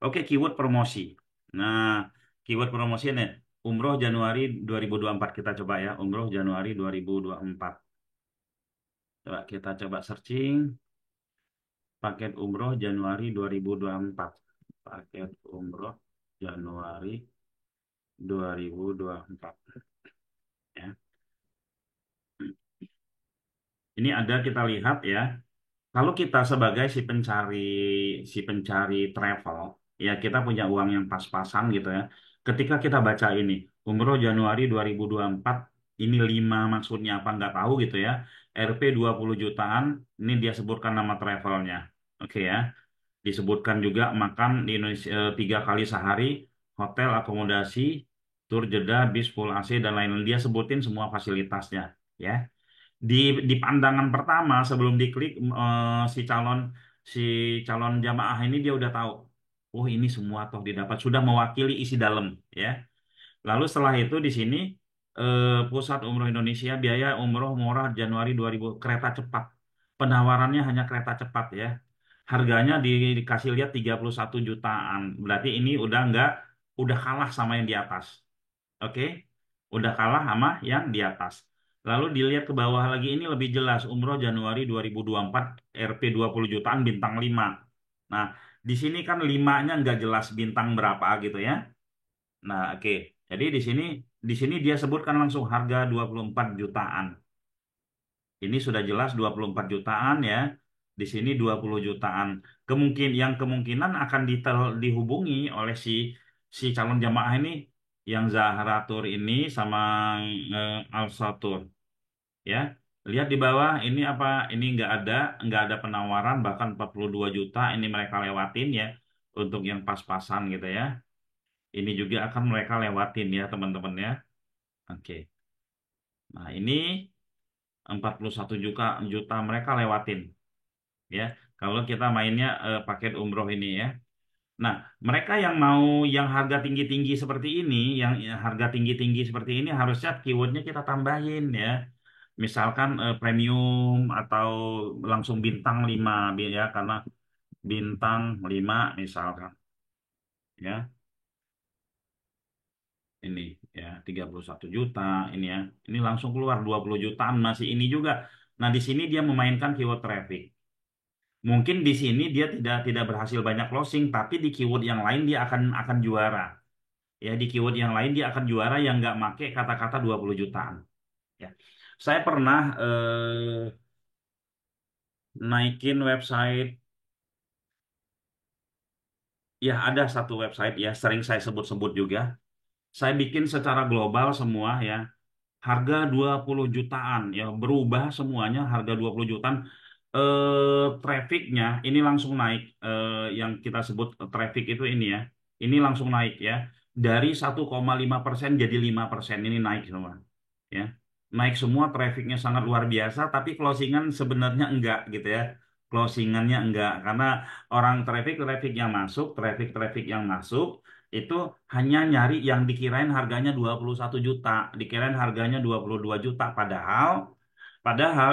Oke, keyword promosi. Nah, keyword promosi ini, Umroh Januari 2024 kita coba ya. Umroh Januari 2024. Coba kita coba searching. Paket Umroh Januari 2024. Paket Umroh Januari 2024. Ya. Ini ada kita lihat ya. Kalau kita sebagai si pencari travel, ya kita punya uang yang pas-pasan gitu ya. Ketika kita baca ini, umroh Januari 2024, ini 5 maksudnya apa nggak tahu gitu ya. RP 20 jutaan, ini dia sebutkan nama travelnya. Oke ya. Disebutkan juga makan di Indonesia 3 kali sehari, hotel, akomodasi, tur jeda, bis full AC dan lain-lain. Dia sebutin semua fasilitasnya ya. di di pandangan pertama sebelum diklik si calon jamaah ini dia udah tahu, oh ini semua toh didapat sudah mewakili isi dalam ya. Lalu setelah itu di sini Pusat Umroh Indonesia biaya umroh murah Januari 2000 kereta cepat. Penawarannya hanya kereta cepat ya. Harganya dikasih lihat 31 jutaan. Berarti ini udah kalah sama yang di atas. Oke, udah kalah sama yang di atas. Lalu dilihat ke bawah lagi ini lebih jelas. Umroh Januari 2024 RP 20 jutaan bintang 5. Nah, di sini kan limanya nggak jelas bintang berapa gitu ya. Nah, oke. Jadi di sini dia sebutkan langsung harga 24 jutaan. Ini sudah jelas 24 jutaan ya. Di sini 20 jutaan. Kemungkinan akan dihubungi oleh si calon jamaah ini yang Zahratur ini sama Al-Satur ya. Lihat di bawah ini apa? Ini nggak ada penawaran bahkan 42 juta ini mereka lewatin ya untuk yang pas-pasan gitu ya. Ini juga akan mereka lewatin ya teman-teman ya. Oke. Nah, ini 41 juta juta mereka lewatin ya. Kalau kita mainnya paket umroh ini ya. Nah, mereka yang mau yang harga tinggi-tinggi seperti ini, yang harga tinggi-tinggi seperti ini harusnya keywordnya kita tambahin ya. Misalkan premium atau langsung bintang 5 ya karena bintang 5 misalkan ya. Ini ya 31 juta ini ya. Ini langsung keluar 20 jutaan masih ini juga. Nah, di sini dia memainkan keyword traffic. Mungkin di sini dia tidak berhasil banyak closing, tapi di keyword yang lain dia akan juara. Ya, di keyword yang lain dia akan juara yang nggak make kata-kata 20 jutaan. Ya. Saya pernah naikin website, ya ada satu website ya sering saya sebut-sebut juga. Saya bikin secara global semua ya. Harga 20 jutaan ya berubah semuanya harga 20 jutaan. Trafficnya ini langsung naik, yang kita sebut traffic itu ini ya, ini langsung naik ya dari 1,5% jadi 5% ini naik semua ya, naik semua trafficnya sangat luar biasa tapi closingan sebenarnya enggak gitu ya, closingannya enggak karena orang traffic yang masuk itu hanya nyari yang dikirain harganya 21 juta, dikirain harganya 22 juta, padahal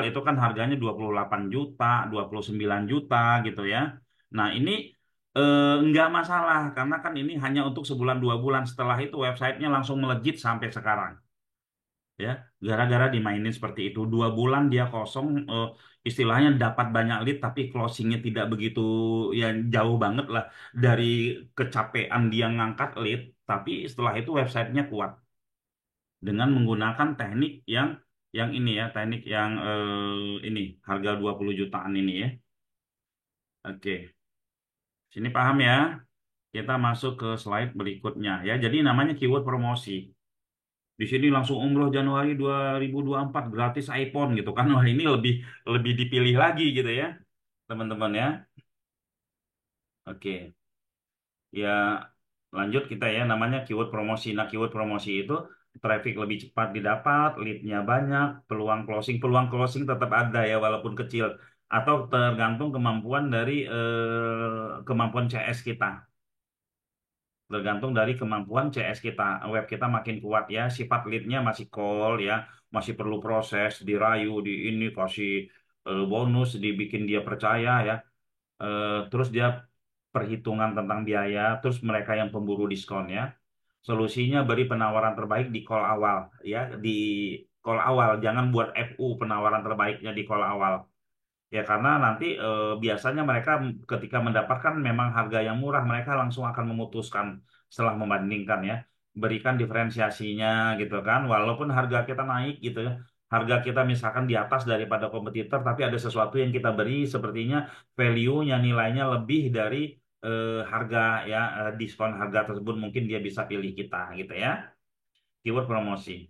itu kan harganya 28 juta, 29 juta gitu ya. Nah, ini nggak masalah karena kan ini hanya untuk sebulan 2 bulan. Setelah itu websitenya langsung melejit sampai sekarang. Ya, gara-gara dimainin seperti itu 2 bulan dia kosong, istilahnya dapat banyak lead tapi closingnya tidak begitu, ya jauh banget lah dari kecapean dia ngangkat lead. Tapi setelah itu websitenya kuat dengan menggunakan teknik yang ini ya, teknik yang ini harga 20 jutaan ini ya. Oke, sini paham ya? Kita masuk ke slide berikutnya ya. Jadi namanya keyword promosi. Di sini langsung umroh Januari 2024 gratis iPhone gitu kan. Wah, ini lebih lebih dipilih lagi gitu ya. teman-teman ya. Oke. Ya, lanjut kita ya, namanya keyword promosi. Nah, keyword promosi itu traffic lebih cepat didapat, lead-nya banyak, peluang closing tetap ada ya walaupun kecil, atau tergantung kemampuan dari kemampuan CS kita. Tergantung dari kemampuan CS kita. Web kita makin kuat ya, sifat lead-nya masih call ya, masih perlu proses, dirayu, di ini kasih bonus, dibikin dia percaya ya. Terus dia perhitungan tentang biaya, terus mereka yang pemburu diskon ya. Solusinya beri penawaran terbaik di call awal ya, di call awal, jangan buat FU penawaran terbaiknya di call awal. Ya karena nanti biasanya mereka ketika mendapatkan memang harga yang murah, mereka langsung akan memutuskan setelah membandingkan ya. Berikan diferensiasinya gitu kan, walaupun harga kita naik gitu ya. Harga kita misalkan di atas daripada kompetitor, tapi ada sesuatu yang kita beri sepertinya value-nya nilainya lebih dari harga ya, diskon harga tersebut mungkin dia bisa pilih kita gitu ya. Keyword promosi.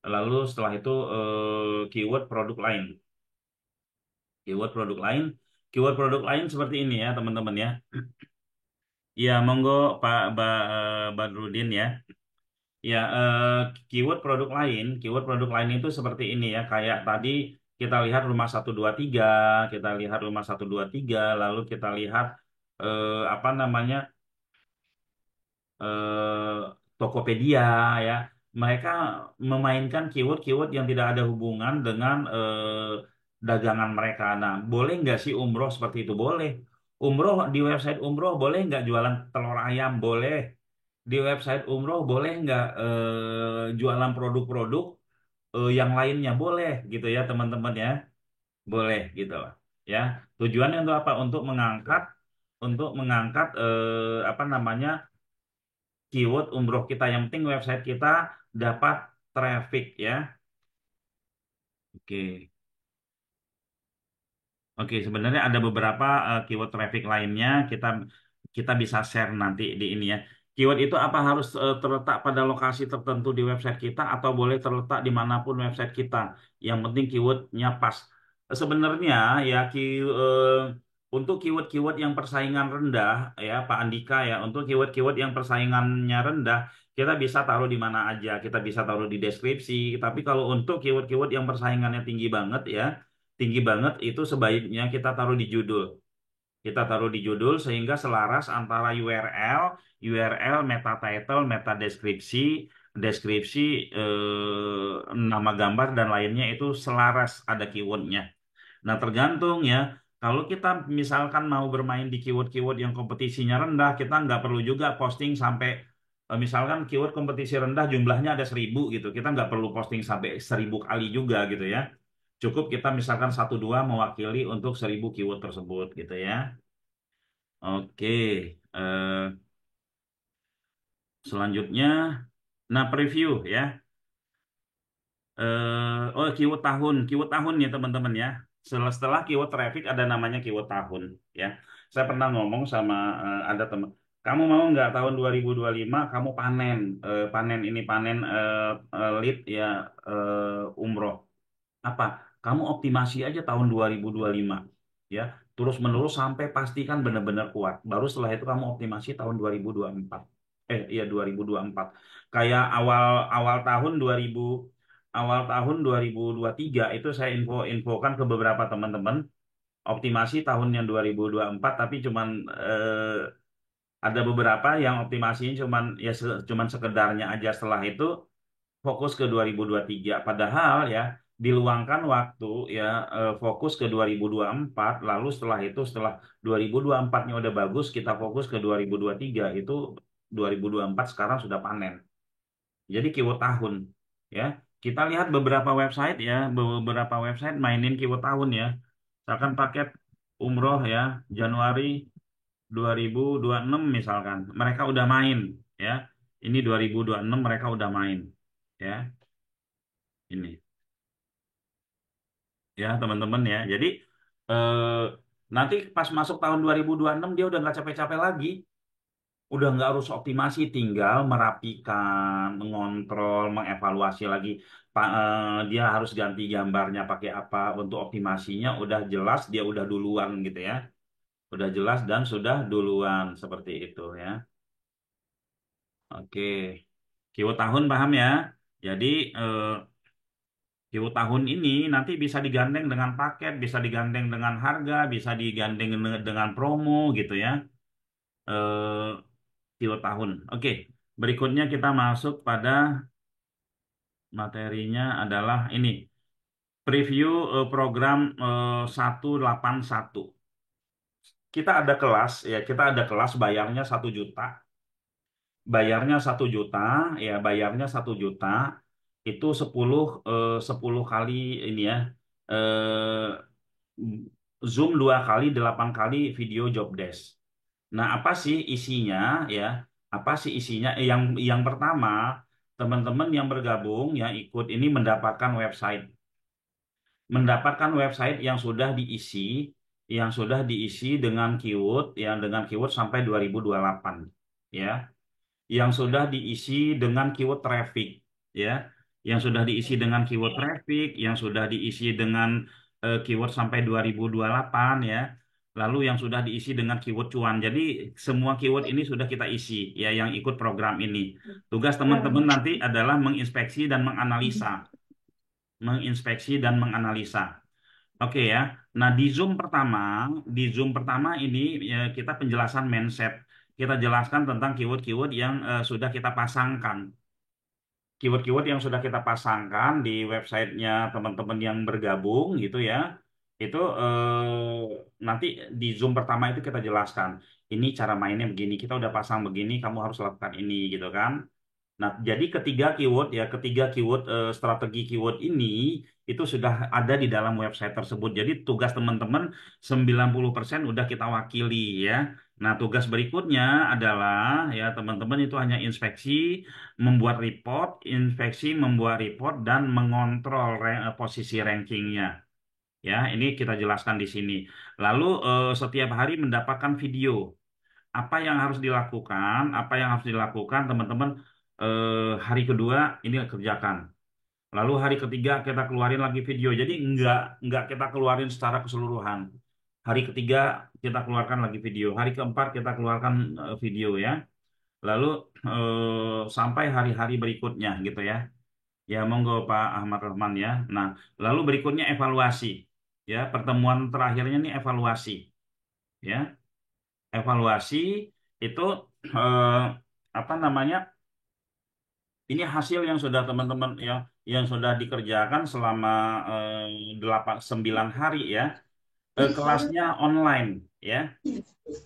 Lalu setelah itu keyword produk lain. Keyword produk lain, keyword produk lain seperti ini ya teman-teman ya. Ya monggo Pak Badrudin ya. Ya keyword produk lain itu seperti ini ya. Kayak tadi kita lihat rumah 123, kita lihat rumah 123, lalu kita lihat apa namanya eh, Tokopedia ya. Mereka memainkan keyword-keyword yang tidak ada hubungan dengan dagangan mereka. Nah, boleh nggak sih umroh seperti itu? Boleh. Umroh di website umroh boleh nggak jualan telur ayam? Boleh. Di website umroh boleh nggak jualan produk-produk yang lainnya? Boleh gitu ya teman-teman ya. Boleh gitu lah. Ya. Tujuannya untuk apa? Untuk mengangkat apa namanya keyword umroh kita. Yang penting website kita dapat traffic ya. Oke. Oke, sebenarnya ada beberapa keyword traffic lainnya kita kita bisa share nanti di ini ya. Keyword itu apa harus terletak pada lokasi tertentu di website kita atau boleh terletak dimanapun website kita. Yang penting keywordnya pas. Sebenarnya ya untuk keyword-keyword yang persaingan rendah ya Pak Andika ya, untuk keyword-keyword yang persaingannya rendah kita bisa taruh di mana aja. Kita bisa taruh di deskripsi. Tapi kalau untuk keyword-keyword yang persaingannya tinggi banget ya, tinggi banget itu sebaiknya kita taruh di judul. Kita taruh di judul sehingga selaras antara URL, meta title, meta deskripsi, deskripsi nama gambar dan lainnya itu selaras ada keywordnya. Nah, tergantung ya. Kalau kita misalkan mau bermain di keyword-keyword yang kompetisinya rendah, kita nggak perlu juga posting sampai misalkan keyword kompetisi rendah jumlahnya ada 1.000 gitu. Kita nggak perlu posting sampai 1.000 kali juga gitu ya. Cukup kita misalkan satu dua mewakili untuk 1.000 keyword tersebut gitu ya. Oke, selanjutnya, nah preview ya. Keyword tahun ya teman-teman ya. Setelah keyword traffic ada namanya keyword tahun ya. Saya pernah ngomong sama ada teman, kamu mau nggak tahun 2025 kamu panen panen lead ya umroh. Apa? Kamu optimasi aja tahun 2025 ya. Terus menerus sampai pastikan benar-benar kuat. Baru setelah itu kamu optimasi tahun 2024. Iya 2024. Kayak awal awal tahun 2023 itu saya infokan ke beberapa teman-teman optimasi tahunnya 2024 tapi cuman ada beberapa yang optimasinya cuman sekedarnya aja setelah itu fokus ke 2023. Padahal ya diluangkan waktu ya fokus ke 2024 lalu setelah itu setelah 2024-nya udah bagus kita fokus ke 2023 itu 2024 sekarang sudah panen. Jadi keyword tahun ya. Kita lihat beberapa website ya, beberapa website mainin keyword tahun ya. Misalkan paket umroh ya Januari 2026 misalkan. Mereka udah main ya. Ini 2026 mereka udah main ya. Ini ya teman-teman ya. Jadi eh, nanti pas masuk tahun 2026 dia udah nggak capek-capek lagi. Udah nggak harus optimasi, tinggal merapikan, mengontrol, mengevaluasi lagi. Dia harus ganti gambarnya pakai apa untuk optimasinya, udah jelas, dia udah duluan gitu ya. Udah jelas dan sudah duluan seperti itu ya. Oke, keyword tahun paham ya. Jadi eh, keyword tahun ini nanti bisa digandeng dengan paket, bisa digandeng dengan harga, bisa digandeng dengan promo gitu ya. Eh, Keyword tahun. Oke, berikutnya kita masuk pada materinya adalah ini. Preview program 181. Kita ada kelas ya, kita ada kelas bayarnya 1 juta. Bayarnya 1 juta, ya bayarnya 1 juta itu 10 kali ini ya. eh, Zoom 2 kali, 8 kali video job desk. Nah, apa sih isinya ya? Apa sih isinya? Yang pertama, teman-teman yang bergabung ya ikut ini mendapatkan website yang sudah diisi dengan keyword sampai 2028 ya, yang sudah diisi dengan keyword traffic ya, yang sudah diisi dengan keyword traffic, yang sudah diisi dengan keyword sampai 2028 ya. Lalu yang sudah diisi dengan keyword cuan. Jadi semua keyword ini sudah kita isi ya yang ikut program ini. Tugas teman-teman nanti adalah menginspeksi dan menganalisa. Oke ya. Nah, di Zoom pertama ini ya, kita penjelasan mindset. Kita jelaskan tentang keyword-keyword yang sudah kita pasangkan. Keyword-keyword yang sudah kita pasangkan di websitenya teman-teman yang bergabung gitu ya. Itu nanti di Zoom pertama itu kita jelaskan. Ini cara mainnya begini, kita udah pasang begini, kamu harus lakukan ini gitu kan. Nah, jadi ketiga keyword strategi keyword ini itu sudah ada di dalam website tersebut. Jadi tugas teman-teman 90% udah kita wakili ya. Nah, tugas berikutnya adalah ya teman-teman itu hanya inspeksi, membuat report dan mengontrol posisi rankingnya. Ya, ini kita jelaskan di sini. Lalu setiap hari mendapatkan video. Apa yang harus dilakukan teman-teman, hari kedua ini kerjakan, lalu hari ketiga kita keluarin lagi video, jadi nggak kita keluarin secara keseluruhan. Hari ketiga kita keluarkan lagi video, hari keempat kita keluarkan video ya, lalu sampai hari-hari berikutnya gitu ya. Ya monggo Pak Ahmad Rahman ya. Nah, lalu berikutnya evaluasi ya, pertemuan terakhirnya ini evaluasi ya. Evaluasi itu eh, apa namanya? Ini hasil yang sudah teman-teman yang sudah dikerjakan selama 9 hari ya. Kelasnya online ya.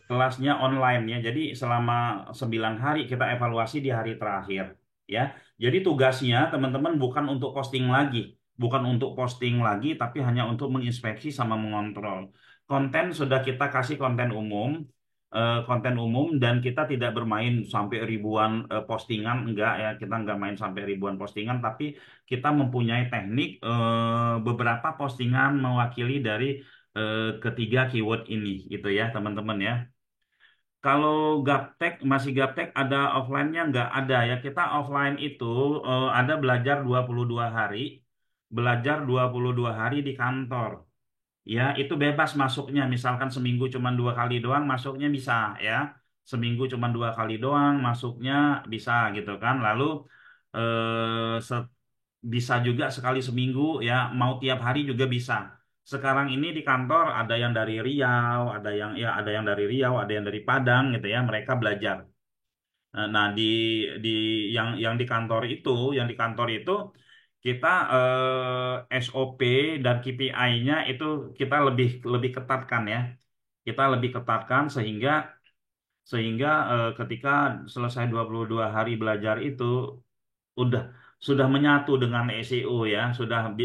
Kelasnya online ya. Jadi selama 9 hari kita evaluasi di hari terakhir ya. Jadi tugasnya teman-teman bukan untuk posting lagi, tapi hanya untuk menginspeksi sama mengontrol. Konten sudah kita kasih konten umum dan kita tidak bermain sampai ribuan postingan, enggak ya, kita enggak main sampai ribuan postingan, tapi kita mempunyai teknik beberapa postingan mewakili dari ketiga keyword ini gitu ya teman-teman ya. Kalau masih gaptek ada offline-nya nggak ada ya. Kita offline itu ada belajar 22 hari di kantor. Ya, itu bebas masuknya. Misalkan seminggu cuma 2 kali doang masuknya bisa ya. Seminggu cuma 2 kali doang masuknya bisa gitu kan. Lalu bisa juga sekali seminggu ya. Mau tiap hari juga bisa. Sekarang ini di kantor ada yang dari Riau, ada yang dari Padang gitu ya. Mereka belajar. Nah, di yang di kantor itu kita SOP dan KPI-nya itu kita lebih lebih ketatkan ya. Kita lebih ketatkan sehingga ketika selesai 22 hari belajar itu udah sudah menyatu dengan SEO ya,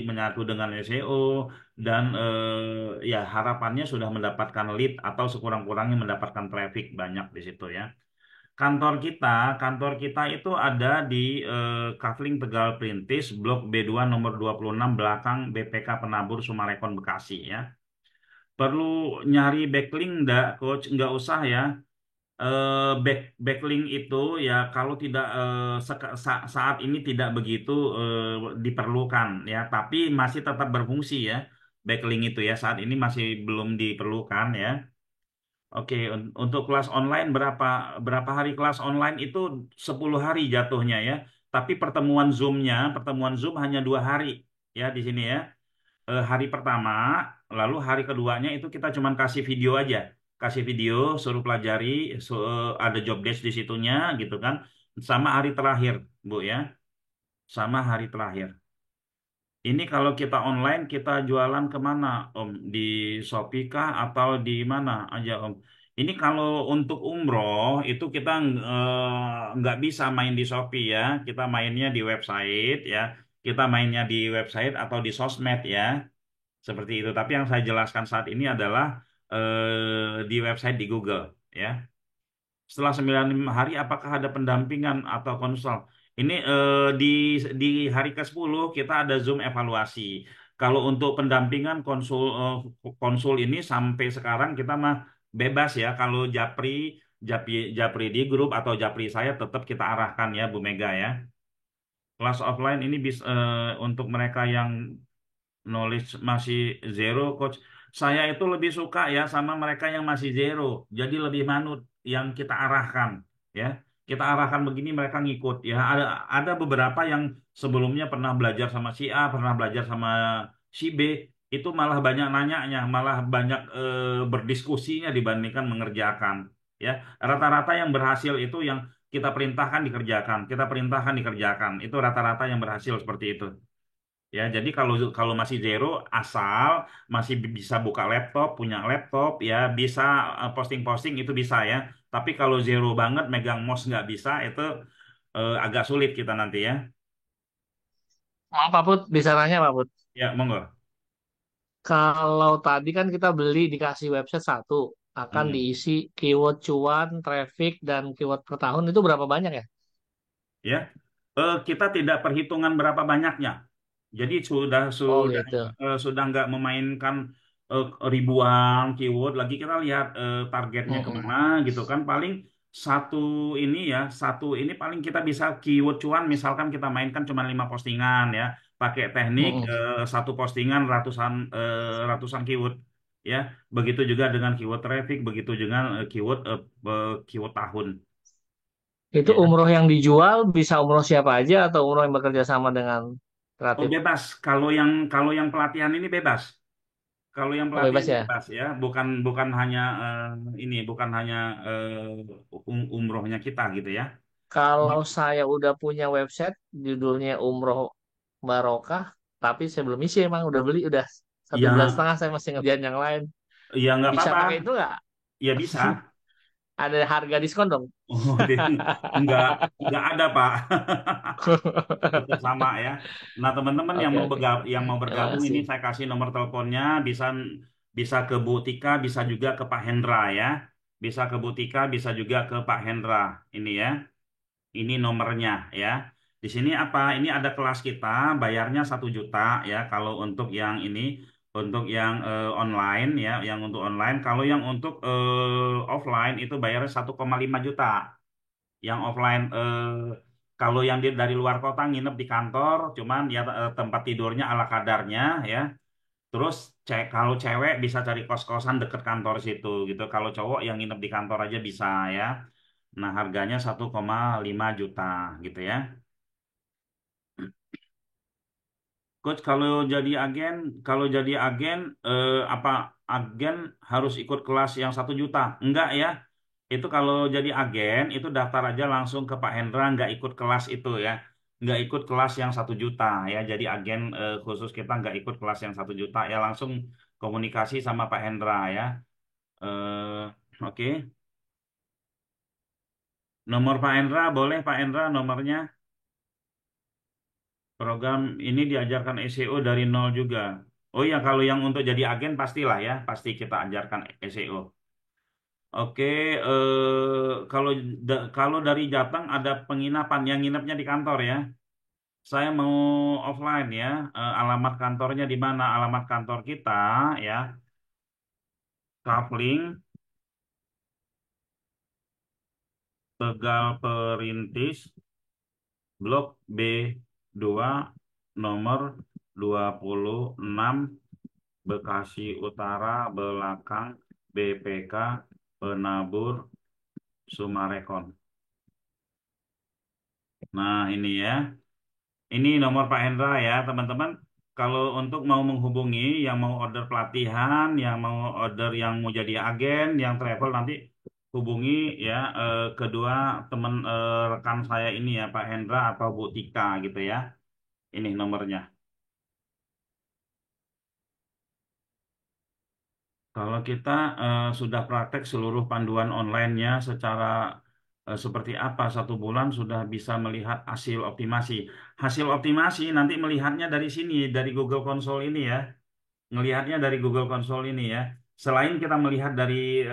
menyatu dengan SEO dan ya harapannya sudah mendapatkan lead atau sekurang-kurangnya mendapatkan traffic banyak di situ ya. Kantor kita itu ada di Kafling Tegal Perintis, Blok B2 nomor 26 belakang BPK Penabur Sumarekon Bekasi ya. Perlu nyari backlink enggak, Coach? Enggak usah ya. Backlink itu ya kalau tidak saat ini tidak begitu diperlukan ya, tapi masih tetap berfungsi ya. Backlink itu ya saat ini masih belum diperlukan ya. Oke, untuk kelas online berapa berapa hari kelas online itu 10 hari jatuhnya ya. Tapi pertemuan Zoom hanya 2 hari ya di sini ya. Hari pertama, lalu hari keduanya itu kita cuman kasih video aja, kasih video, suruh pelajari, ada job desk di situnya gitu kan, sama hari terakhir, Bu ya, sama hari terakhir. Ini kalau kita online, kita jualan kemana, Om? Di Shopee kah atau di mana aja, Om? Ini kalau untuk umroh itu kita nggak bisa main di Shopee ya, kita mainnya di website ya, kita mainnya di website atau di sosmed ya. Seperti itu. Tapi yang saya jelaskan saat ini adalah di website di Google, ya. Setelah 9 hari, apakah ada pendampingan atau konsul? Ini di hari ke-10 kita ada Zoom evaluasi. Kalau untuk pendampingan konsul ini sampai sekarang kita mah bebas ya. Kalau Japri di grup atau Japri saya tetap kita arahkan ya, Bu Mega ya. Kelas offline ini bisa untuk mereka yang knowledge masih zero, coach. Saya itu lebih suka ya sama mereka yang masih zero. Jadi lebih manut yang kita arahkan, ya. Kita arahkan begini mereka ngikut ya. Ada beberapa yang sebelumnya pernah belajar sama si A, pernah belajar sama si B, itu malah banyak nanyanya, malah banyak berdiskusinya dibandingkan mengerjakan, ya. Rata-rata yang berhasil itu yang kita perintahkan dikerjakan, kita perintahkan dikerjakan. Itu rata-rata yang berhasil seperti itu. Ya, jadi kalau kalau masih zero, asal masih bisa buka laptop, punya laptop, ya bisa posting-posting itu bisa ya. Tapi kalau zero banget, megang mouse nggak bisa, itu agak sulit kita nanti ya. Maaf Pak Put, bisa nanya Pak Put. Ya, monggo. Kalau tadi kan kita beli dikasih website satu, akan Hmm. diisi keyword cuan, traffic, dan keyword per tahun itu berapa banyak ya? Ya, kita tidak perhitungan berapa banyaknya. Jadi sudah Oh sudah gitu. sudah nggak memainkan eh, ribuan keyword lagi kita lihat targetnya Mm-mm. kemana gitu kan paling satu ini ya satu ini paling kita bisa keyword cuan misalkan kita mainkan cuma 5 postingan ya pakai teknik Mm-mm. satu postingan ratusan keyword ya begitu juga dengan keyword traffic begitu juga keyword tahun Itu ya. umroh yang dijual bisa umroh siapa aja atau umroh yang bekerja sama dengan Oh kreatif? bebas kalau yang pelatihan ini bebas. Kalau yang Oh bebas pelatihan ya. bebas ya, bukan bukan hanya bukan hanya umrohnya kita gitu ya. Kalau saya udah punya website judulnya Umroh Barokah, tapi saya belum isi emang udah beli udah satu bulan Ya, setengah saya masih ngerjain yang lain. ya nggak Bisa apa-apa. pakai itu nggak? Ya bisa. Ada harga diskon dong. Oh, nggak nggak ada Pak. Tetap sama ya. Nah teman-teman Oke oke. yang mau Terima bergabung ini kasih. saya kasih nomor teleponnya, bisa bisa ke Bu Tika, bisa juga ke Pak Hendra ya. Bisa ke Bu Tika, bisa juga ke Pak Hendra ini ya. Ini nomornya ya. Di sini apa? Ini ada kelas kita, bayarnya 1 juta ya. Kalau untuk yang ini, untuk yang online ya, yang untuk online. Kalau yang untuk offline itu bayarnya 1,5 juta. Yang offline, kalau yang dari luar kota nginep di kantor, cuman ya tempat tidurnya ala kadarnya ya. Terus kalau cewek bisa cari kos-kosan deket kantor situ gitu. Kalau cowok yang nginep di kantor aja bisa ya. Nah, harganya 1,5 juta gitu ya. Coach, kalau jadi agen, apa agen harus ikut kelas yang 1 juta? Enggak ya. Itu kalau jadi agen, itu daftar aja langsung ke Pak Hendra, nggak ikut kelas itu ya. Nggak ikut kelas yang 1 juta ya. Jadi agen khusus kita nggak ikut kelas yang 1 juta ya. Langsung komunikasi sama Pak Hendra ya. Oke. Nomor Pak Hendra, boleh Pak Hendra nomornya? Program ini diajarkan SEO dari nol juga. Oh iya, kalau yang untuk jadi agen pastilah ya, pasti kita ajarkan SEO. Oke, kalau dari Jateng ada penginapan yang nginepnya di kantor ya. Saya mau offline ya. Alamat kantornya di mana? Alamat kantor kita ya. Kafling Tegal Perintis, Blok B2, nomor 26, Bekasi Utara, belakang BPK, Penabur, Sumarekon. Nah, ini ya. Ini nomor Pak Hendra ya, teman-teman. Kalau untuk mau menghubungi, yang mau order pelatihan, yang mau order yang mau jadi agen, yang travel nanti hubungi ya kedua teman rekan saya ini ya, Pak Hendra atau Bu Tika gitu ya. Ini nomornya. Kalau kita sudah praktek seluruh panduan online-nya secara seperti apa, 1 bulan sudah bisa melihat hasil optimasi. Hasil optimasi nanti melihatnya dari sini, dari Google Console ini ya. Ngelihatnya dari Google Console ini ya. Selain kita melihat dari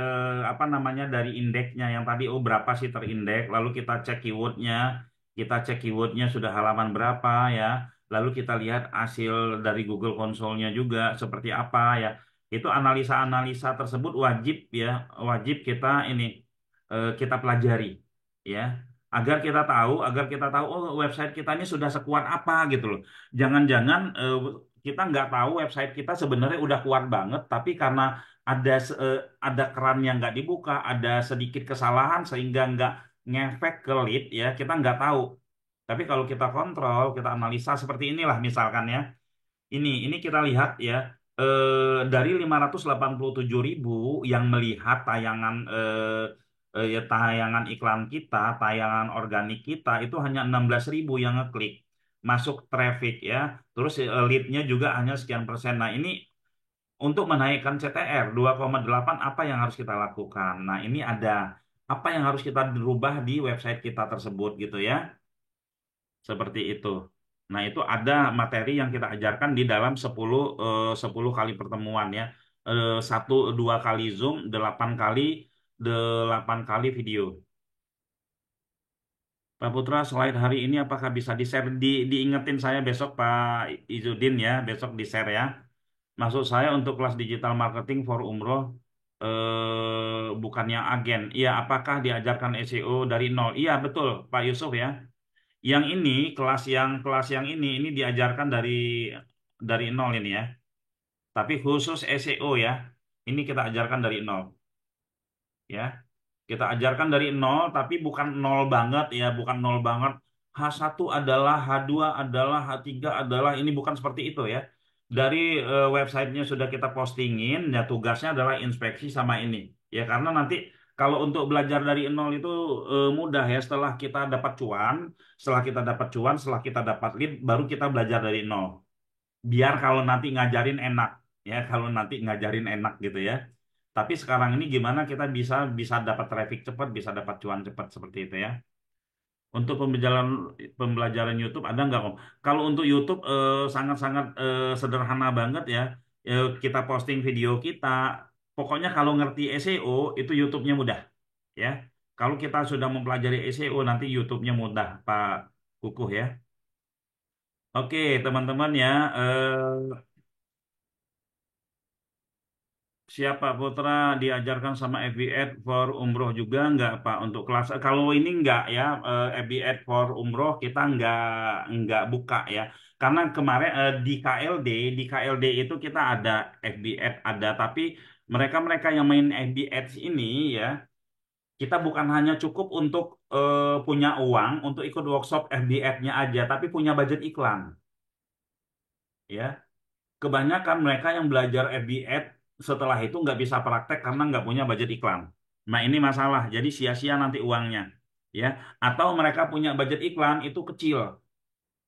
apa namanya dari indeksnya yang tadi, oh berapa sih terindeks, lalu kita cek keywordnya sudah halaman berapa ya. Lalu kita lihat hasil dari Google Console-nya juga seperti apa ya. Itu analisa-analisa tersebut wajib ya, wajib kita ini kita pelajari ya. Agar kita tahu oh website kita ini sudah sekuat apa gitu loh. Jangan-jangan kita nggak tahu website kita sebenarnya udah kuat banget, tapi karena ada keran yang nggak dibuka, ada sedikit kesalahan sehingga nggak ngefek ke lead ya, kita nggak tahu. Tapi kalau kita kontrol, kita analisa seperti inilah misalkan ya. Ini kita lihat ya, dari 587.000 yang melihat tayangan ya tayangan iklan kita, tayangan organik kita itu hanya 16.000 yang ngeklik masuk traffic ya. Terus lead-nya juga hanya sekian persen. Nah, ini untuk menaikkan CTR 2,8 apa yang harus kita lakukan? Nah, ini ada apa yang harus kita rubah di website kita tersebut gitu ya. Seperti itu. Nah, itu ada materi yang kita ajarkan di dalam 10 kali pertemuan ya. 1 2 kali Zoom, 8 kali video. Pak Putra, slide hari ini apakah bisa di-share? Diingetin saya besok Pak Izudin ya, besok di-share ya. Maksud saya untuk kelas digital marketing for umroh bukannya agen. Iya, apakah diajarkan SEO dari nol? Iya, betul Pak Yusuf ya. Kelas yang ini diajarkan dari nol ini ya. Tapi khusus SEO ya. Ini kita ajarkan dari nol ya. Kita ajarkan dari nol tapi bukan nol banget ya, bukan nol banget. H1 adalah, H2 adalah, H3 adalah, ini bukan seperti itu ya. Dari websitenya sudah kita postingin, ya tugasnya adalah inspeksi sama ini. Ya karena nanti kalau untuk belajar dari nol itu mudah ya, setelah kita dapat lead, baru kita belajar dari nol. Biar kalau nanti ngajarin enak, ya kalau nanti ngajarin enak gitu ya. Tapi sekarang ini gimana kita bisa bisa dapat traffic cepat, bisa dapat cuan cepat seperti itu ya. Untuk pembelajaran YouTube ada nggak Om? Kalau untuk YouTube sangat-sangat sederhana banget ya. Kita posting video kita. Pokoknya kalau ngerti SEO itu YouTube-nya mudah ya. Kalau kita sudah mempelajari SEO nanti YouTube-nya mudah Pak Kukuh ya. Oke teman-teman ya. Siapa Putra diajarkan sama FB Ad for umroh juga nggak Pak untuk kelas? Kalau ini nggak ya, FB Ad for umroh kita nggak buka ya. Karena kemarin di KLD itu kita ada FB Ad ada, tapi mereka-mereka yang main FB Ads ini ya, kita bukan hanya cukup untuk punya uang untuk ikut workshop FB Ad-nya aja, tapi punya budget iklan ya. Kebanyakan mereka yang belajar FB Ad setelah itu nggak bisa praktek karena nggak punya budget iklan. Nah ini masalah, jadi sia-sia nanti uangnya, ya. Atau mereka punya budget iklan itu kecil,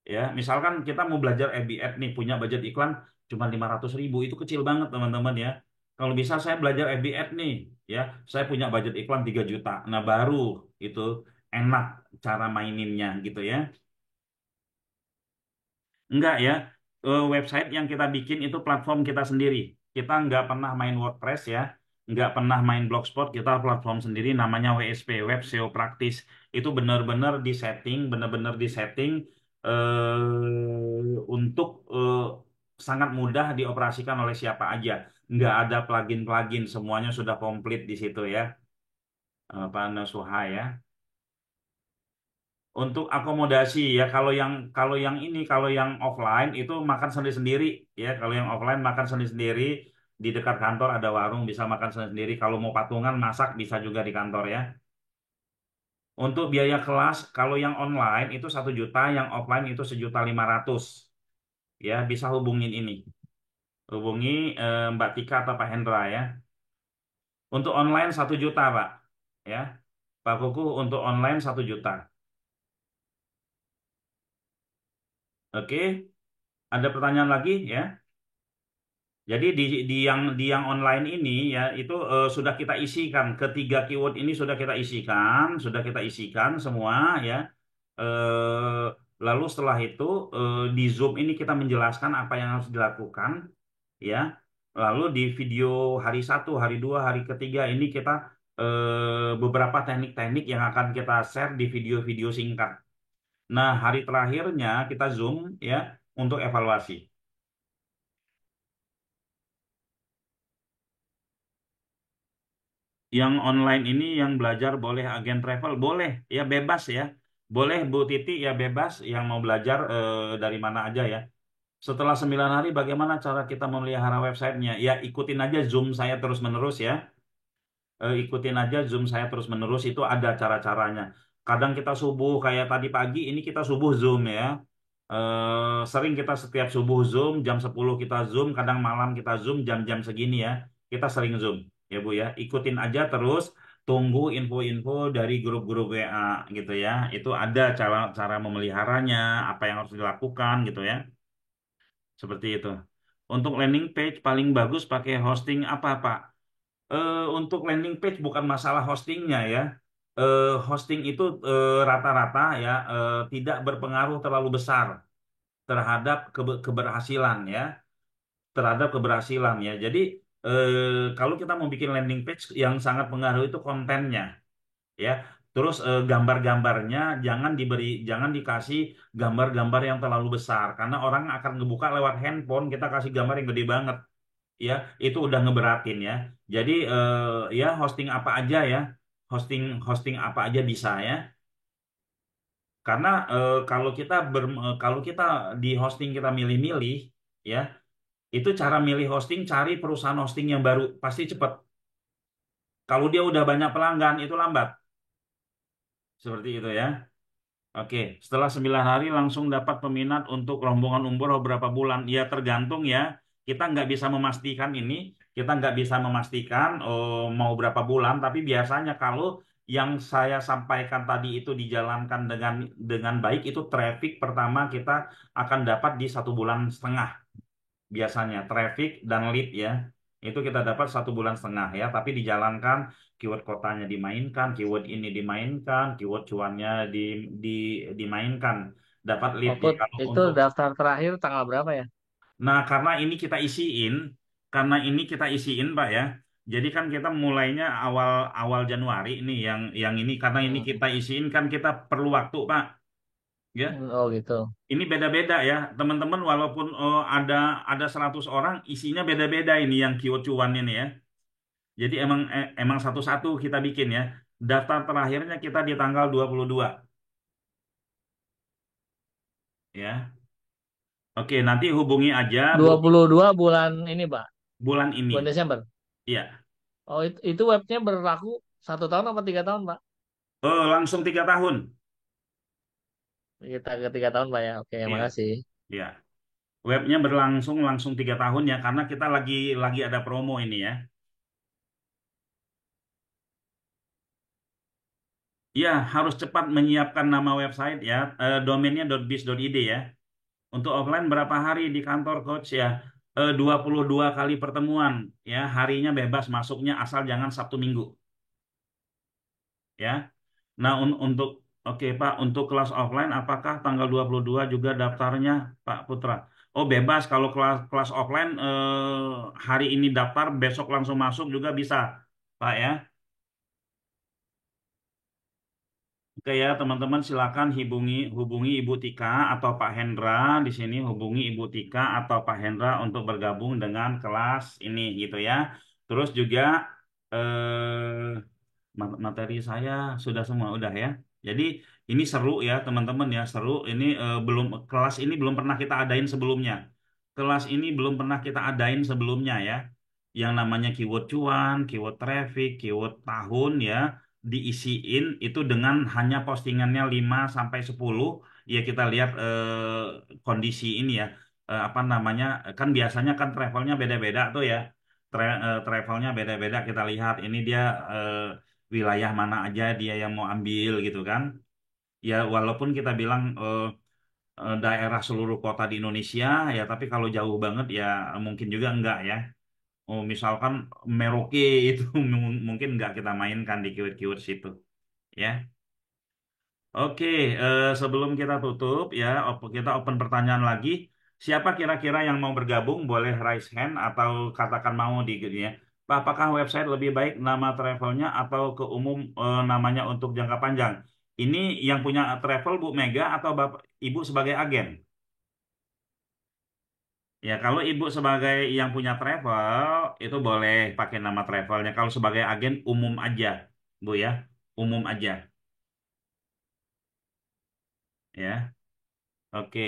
ya. Misalkan kita mau belajar FB Ad nih punya budget iklan cuma 500.000 itu kecil banget teman-teman ya. Kalau bisa saya belajar FB Ad nih, ya, saya punya budget iklan 3 juta. Nah baru itu enak cara maininnya gitu ya. Enggak ya, website yang kita bikin itu platform kita sendiri. Kita nggak pernah main WordPress ya, nggak pernah main Blogspot, kita platform sendiri namanya WSP, Web SEO Praktis. Itu benar-benar disetting untuk sangat mudah dioperasikan oleh siapa aja. Nggak ada plugin-plugin, semuanya sudah komplit di situ ya, Pak Nasuha ya. Untuk akomodasi ya, kalau yang offline itu makan sendiri-sendiri ya. Kalau yang offline makan sendiri-sendiri, di dekat kantor ada warung bisa makan sendiri-sendiri. Kalau mau patungan masak bisa juga di kantor ya. Untuk biaya kelas, kalau yang online itu 1 juta, yang offline itu 1.500.000 ya. Bisa hubungin ini, hubungi Mbak Tika atau Pak Hendra ya. Untuk online 1 juta Pak ya, Pak Kuku, untuk online 1 juta. Oke, ada pertanyaan lagi ya? Jadi di yang online ini ya itu sudah kita isikan, ketiga keyword ini sudah kita isikan semua ya. Eh, Lalu setelah itu di Zoom ini kita menjelaskan apa yang harus dilakukan ya. Lalu di video hari satu, hari dua, hari ketiga ini kita beberapa teknik-teknik yang akan kita share di video-video singkat. Nah, hari terakhirnya kita Zoom ya untuk evaluasi. Yang online ini yang belajar boleh agen travel, boleh ya, bebas ya. Boleh Bu Titi ya, bebas yang mau belajar dari mana aja ya. Setelah 9 hari bagaimana cara kita memelihara websitenya? Ya ikutin aja Zoom saya terus-menerus ya. Ikutin aja Zoom saya terus-menerus, itu ada cara-caranya. Kadang kita subuh kayak tadi pagi ini kita subuh Zoom ya. Sering kita setiap subuh Zoom, jam 10 kita Zoom, kadang malam kita Zoom jam-jam segini ya. Kita sering Zoom ya Bu ya. Ikutin aja terus, tunggu info-info dari grup-grup WA gitu ya. Itu ada cara-cara memeliharanya, apa yang harus dilakukan gitu ya. Seperti itu. Untuk landing page paling bagus pakai hosting apa Pak? Untuk landing page bukan masalah hostingnya ya. Hosting itu rata-rata ya tidak berpengaruh terlalu besar terhadap keberhasilan ya, terhadap keberhasilan ya. Jadi kalau kita mau bikin landing page, yang sangat pengaruh itu kontennya ya. Terus gambar-gambarnya jangan dikasih gambar-gambar yang terlalu besar karena orang akan ngebuka lewat handphone, kita kasih gambar yang gede banget ya, itu udah ngeberatin ya. Jadi ya hosting apa aja ya, hosting hosting apa aja bisa ya. Karena kalau kita di hosting kita milih-milih ya, itu cara milih hosting, cari perusahaan hosting yang baru pasti cepet. Kalau dia udah banyak pelanggan itu lambat. Seperti itu ya. Oke, setelah 9 hari langsung dapat peminat untuk rombongan umroh berapa bulan? Ya tergantung ya. Kita nggak bisa memastikan ini, kita nggak bisa memastikan mau berapa bulan. Tapi biasanya kalau yang saya sampaikan tadi itu dijalankan dengan baik, itu traffic pertama kita akan dapat di 1,5 bulan. Biasanya traffic dan lead ya, itu kita dapat 1,5 bulan ya. Tapi dijalankan, keyword kotanya dimainkan, keyword ini dimainkan, keyword cuannya di dimainkan, dapat leadnya. Puput, Kalau itu untuk daftar terakhir tanggal berapa ya? Nah, karena ini kita isiin Pak ya. Jadi kan kita mulainya awal awal Januari ini, yang ini karena ini Hmm. kita isiin kan kita perlu waktu Pak ya. Oh gitu. Ini beda-beda ya, teman-teman, walaupun ada 100 orang, isinya beda-beda ini yang keyword cuan ini ya. Jadi emang satu-satu kita bikin ya. Daftar terakhirnya kita di tanggal 22 ya. Oke, nanti hubungi aja Bu 22 bulan ini, Pak. bulan Bulan ini. Desember. Iya. Oh, itu webnya berlaku 1 tahun apa 3 tahun, Pak? Langsung 3 tahun. Kita ke 3 tahun, Pak ya. Oke, Iya, makasih. iya. Webnya berlangsung langsung 3 tahun ya, karena kita lagi ada promo ini ya. Iya, harus cepat menyiapkan nama website ya. Domainnya .biz.id ya. Untuk offline berapa hari di kantor coach ya? 22 kali pertemuan ya. Harinya bebas masuknya asal jangan Sabtu Minggu ya. Nah, untuk oke Pak, untuk kelas offline apakah tanggal 22 juga daftarnya Pak Putra? Oh, bebas kalau kelas kelas offline hari ini daftar, besok langsung masuk juga bisa, Pak ya. Oke ya, teman-teman, silakan hubungi Ibu Tika atau Pak Hendra di sini, hubungi Ibu Tika atau Pak Hendra untuk bergabung dengan kelas ini gitu ya. Terus juga materi saya sudah semua udah ya. Jadi Ini seru ya teman-teman ya, seru. Ini belum kelas ini belum pernah kita adain sebelumnya. Kelas ini belum pernah kita adain sebelumnya ya. Yang namanya keyword cuan, keyword traffic, keyword tahun ya, diisiin itu dengan hanya postingannya 5 sampai 10. Ya kita lihat kondisi ini ya. Apa namanya? Kan biasanya kan travelnya beda-beda tuh ya. Travelnya beda-beda, kita lihat ini dia eh, wilayah mana aja dia yang mau ambil gitu kan. Ya walaupun kita bilang daerah seluruh kota di Indonesia ya, tapi kalau jauh banget ya mungkin juga enggak ya. Oh misalkan Merauke itu mungkin enggak kita mainkan di keyword-keyword situ ya. Oke, sebelum kita tutup ya, kita open pertanyaan lagi. Siapa kira-kira yang mau bergabung? Boleh raise hand atau katakan mau di ya. Pak, apakah website lebih baik nama travelnya atau ke umum namanya untuk jangka panjang? Ini yang punya travel Bu Mega atau Bapak Ibu sebagai agen? Ya, kalau Ibu sebagai yang punya travel itu boleh pakai nama travelnya. Kalau sebagai agen umum aja, Bu ya, umum aja ya. Oke.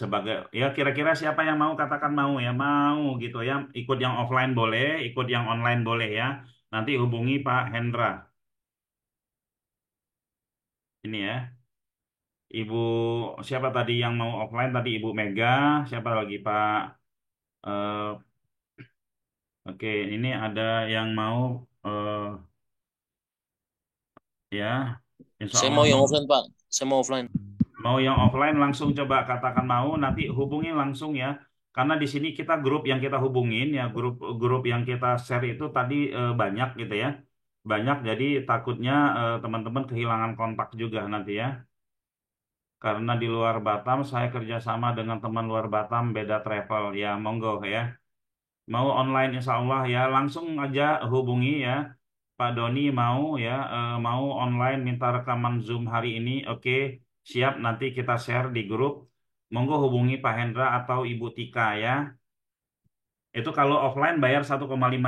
Sebagai ya kira-kira siapa yang mau katakan mau ya mau gitu ya, ikut yang offline boleh, ikut yang online boleh ya, nanti hubungi Pak Hendra ini ya. Ibu siapa tadi yang mau offline tadi, Ibu Mega, siapa lagi Pak eh, oke ini ada yang mau eh, ya Insya Saya Allah mau yang mau. offline, Pak. Saya mau offline. Mau yang offline langsung coba katakan mau, nanti hubungi langsung ya. Karena di sini kita grup yang kita hubungin ya, grup-grup yang kita share itu tadi banyak gitu ya. Banyak, jadi takutnya teman-teman kehilangan kontak juga nanti ya. Karena di luar Batam saya kerjasama dengan teman luar Batam beda travel ya, monggo ya. Mau online insya Allah ya langsung aja hubungi ya. Pak Doni mau ya, mau online minta rekaman Zoom hari ini, oke, siap nanti kita share di grup. Monggo hubungi Pak Hendra atau Ibu Tika ya. Itu kalau offline bayar 1,5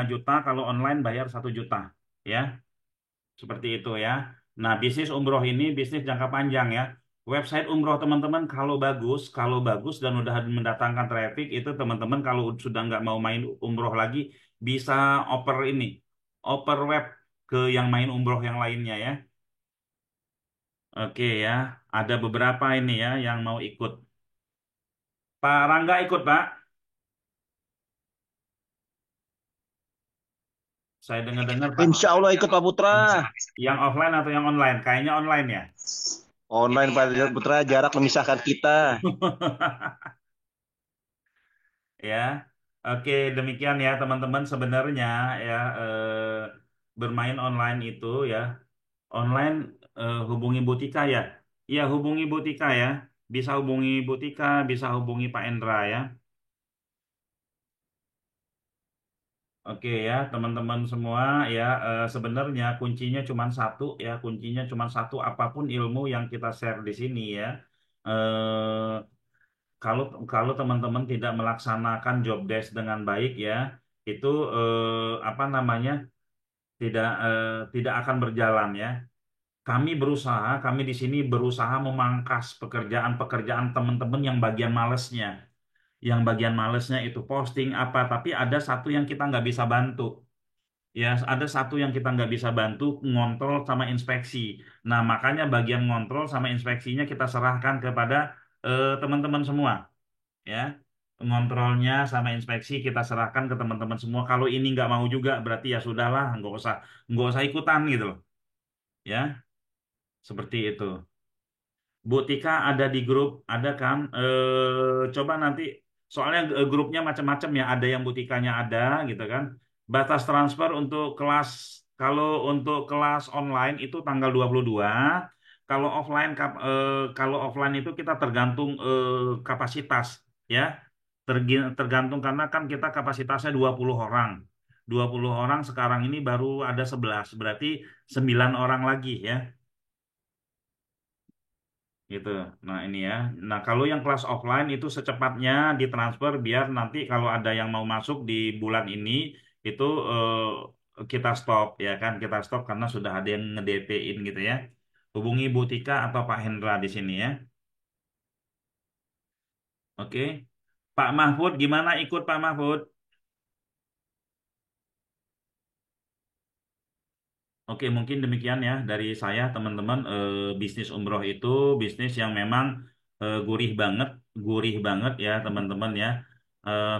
juta, kalau online bayar 1 juta ya. Seperti itu ya. Nah, bisnis umroh ini bisnis jangka panjang ya. Website umroh teman-teman kalau bagus dan udah mendatangkan traffic itu teman-teman kalau sudah nggak mau main umroh lagi bisa oper ini, oper web ke yang main umroh yang lainnya ya. Oke ya, ada beberapa ini ya yang mau ikut. Pak Rangga ikut Pak. Saya dengar-dengar Pak. Insya Allah ikut Pak Putra. Yang offline atau yang online? Kayaknya online ya. Online Pak Putra, jarak memisahkan kita. Ya, oke demikian ya teman-teman sebenarnya ya bermain online itu ya online hubungi Butika ya, ya hubungi Butika ya, bisa hubungi Butika, bisa hubungi Pak Endra ya. Oke ya teman-teman semua ya sebenarnya kuncinya cuma satu ya, kuncinya cuma satu apapun ilmu yang kita share di sini ya. Eh, kalau kalau teman-teman tidak melaksanakan job desk dengan baik ya, itu apa namanya tidak akan berjalan ya. Kami di sini berusaha memangkas pekerjaan-pekerjaan teman-teman yang bagian malesnya. Yang bagian malesnya itu posting apa, tapi ada satu yang kita nggak bisa bantu. Ya, ada satu yang kita nggak bisa bantu, ngontrol sama inspeksi. Nah, makanya bagian ngontrol sama inspeksinya kita serahkan kepada teman-teman semua. Ya, ngontrolnya sama inspeksi kita serahkan ke teman-teman semua. Kalau ini nggak mau juga, berarti ya sudahlah, nggak usah ikutan gitu loh. Ya, seperti itu. Bu Tika ada di grup, ada kan? Coba nanti, soalnya grupnya macam-macam ya. Ada yang Bu Tikanya ada, gitu kan? Batas transfer untuk kelas, kalau untuk kelas online itu tanggal 22. Kalau offline, kalau offline itu kita tergantung kapasitas, ya. Tergantung karena kan kita kapasitasnya 20 orang. 20 orang sekarang ini baru ada 11, berarti 9 orang lagi ya. Gitu. Nah, ini ya. Nah, kalau yang kelas offline itu secepatnya ditransfer biar nanti kalau ada yang mau masuk di bulan ini itu kita stop ya kan, kita stop karena sudah ada yang nge-DP-in gitu ya. Hubungi Bu Tika atau Pak Hendra di sini ya. Oke. Pak Mahfud gimana ikut Pak Mahfud? Oke, mungkin demikian ya dari saya teman-teman. Bisnis umroh itu bisnis yang memang gurih banget ya teman-teman ya.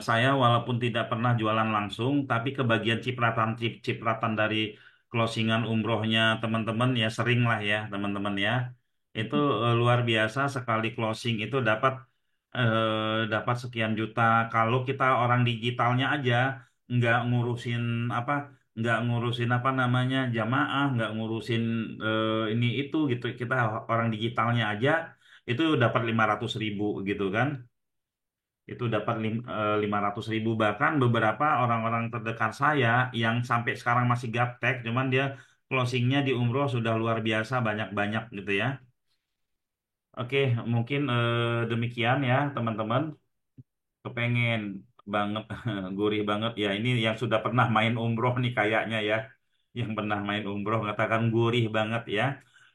Saya walaupun tidak pernah jualan langsung, tapi kebagian cipratan dari closingan umrohnya teman-teman ya sering lah ya teman-teman ya. Itu luar biasa sekali closing itu dapat sekian juta. Kalau kita orang digitalnya aja nggak ngurusin apa apa namanya jamaah, nggak ngurusin ini itu gitu. Kita orang digitalnya aja itu dapat 500.000 gitu kan. Itu dapat 500.000 bahkan beberapa orang-orang terdekat saya yang sampai sekarang masih gaptek, cuman dia closingnya di umroh sudah luar biasa banyak-banyak gitu ya. Oke, mungkin demikian ya teman-teman. Kepengen banget gurih banget ya ini yang sudah pernah main umroh nih kayaknya ya yang pernah main umroh mengatakan gurih banget ya.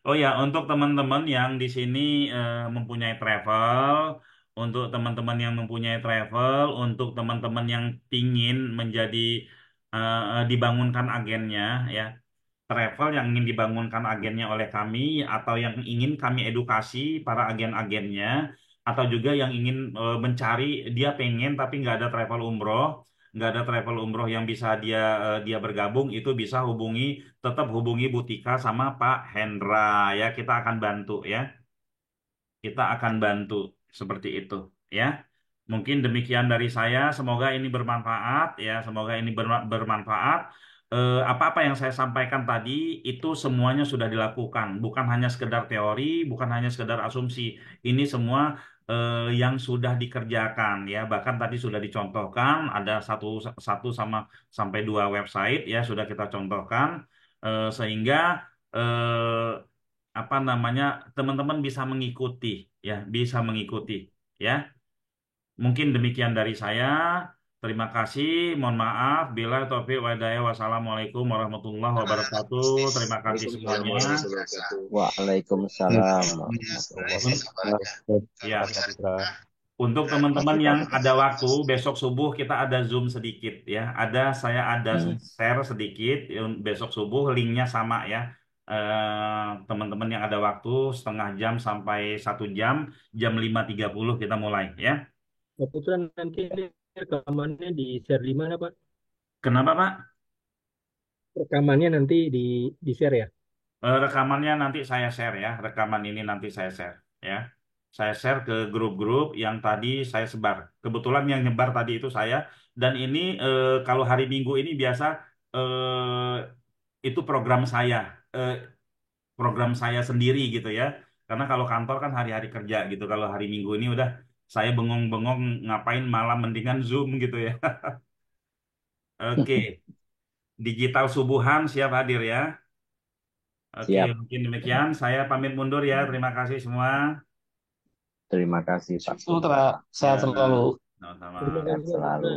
Oh ya untuk teman-teman yang di sini mempunyai travel, untuk teman-teman yang mempunyai travel, untuk teman-teman yang ingin menjadi dibangunkan agennya ya, travel yang ingin dibangunkan agennya oleh kami atau yang ingin kami edukasi para agen-agennya atau juga yang ingin mencari dia pengen tapi nggak ada travel umroh yang bisa dia bergabung itu bisa tetap hubungi Butika sama Pak Hendra ya kita akan bantu ya kita akan bantu seperti itu ya. Mungkin demikian dari saya. Semoga ini bermanfaat ya. Semoga ini bermanfaat. Apa-apa yang saya sampaikan tadi itu semuanya sudah dilakukan. Bukan hanya sekedar teori, bukan hanya sekedar asumsi. Ini semua yang sudah dikerjakan ya. Bahkan tadi sudah dicontohkan ada satu sampai dua website ya sudah kita contohkan. Sehingga eh, apa namanya teman-teman bisa mengikuti ya bisa mengikuti ya mungkin demikian dari saya terima kasih mohon maaf bila taufik wa hidayah wassalamualaikum warahmatullahi wabarakatuh terima kasih semuanya Waalaikumsalam Un- warahmatullahi ya Pak Putra. untuk teman-teman yang ada waktu besok subuh kita ada Zoom sedikit ya saya ada wabarakatuh. share sedikit besok subuh linknya sama ya. Teman-teman yang ada waktu setengah jam sampai 1 jam, jam 5.30 kita mulai ya. Pak Putra nanti ini rekamannya di share di mana Pak? Kenapa Pak? Rekamannya nanti di share ya? Rekamannya nanti saya share ya. Rekaman ini nanti saya share ya. Saya share ke grup-grup yang tadi saya sebar. Kebetulan yang nyebar tadi itu saya. Dan ini kalau hari Minggu ini biasa itu Eh, program saya sendiri gitu ya. Karena kalau kantor kan hari-hari kerja gitu. Kalau hari Minggu ini udah saya bengong-bengong ngapain malam mendingan Zoom gitu ya. Oke, digital subuhan siap hadir ya. Oke, Siap. mungkin demikian. Saya pamit mundur ya. Terima kasih semua. Terima kasih Pak Putra, Ya, sehat selalu. sama-sama. Terima Sehat kasih Pak selalu. Putra.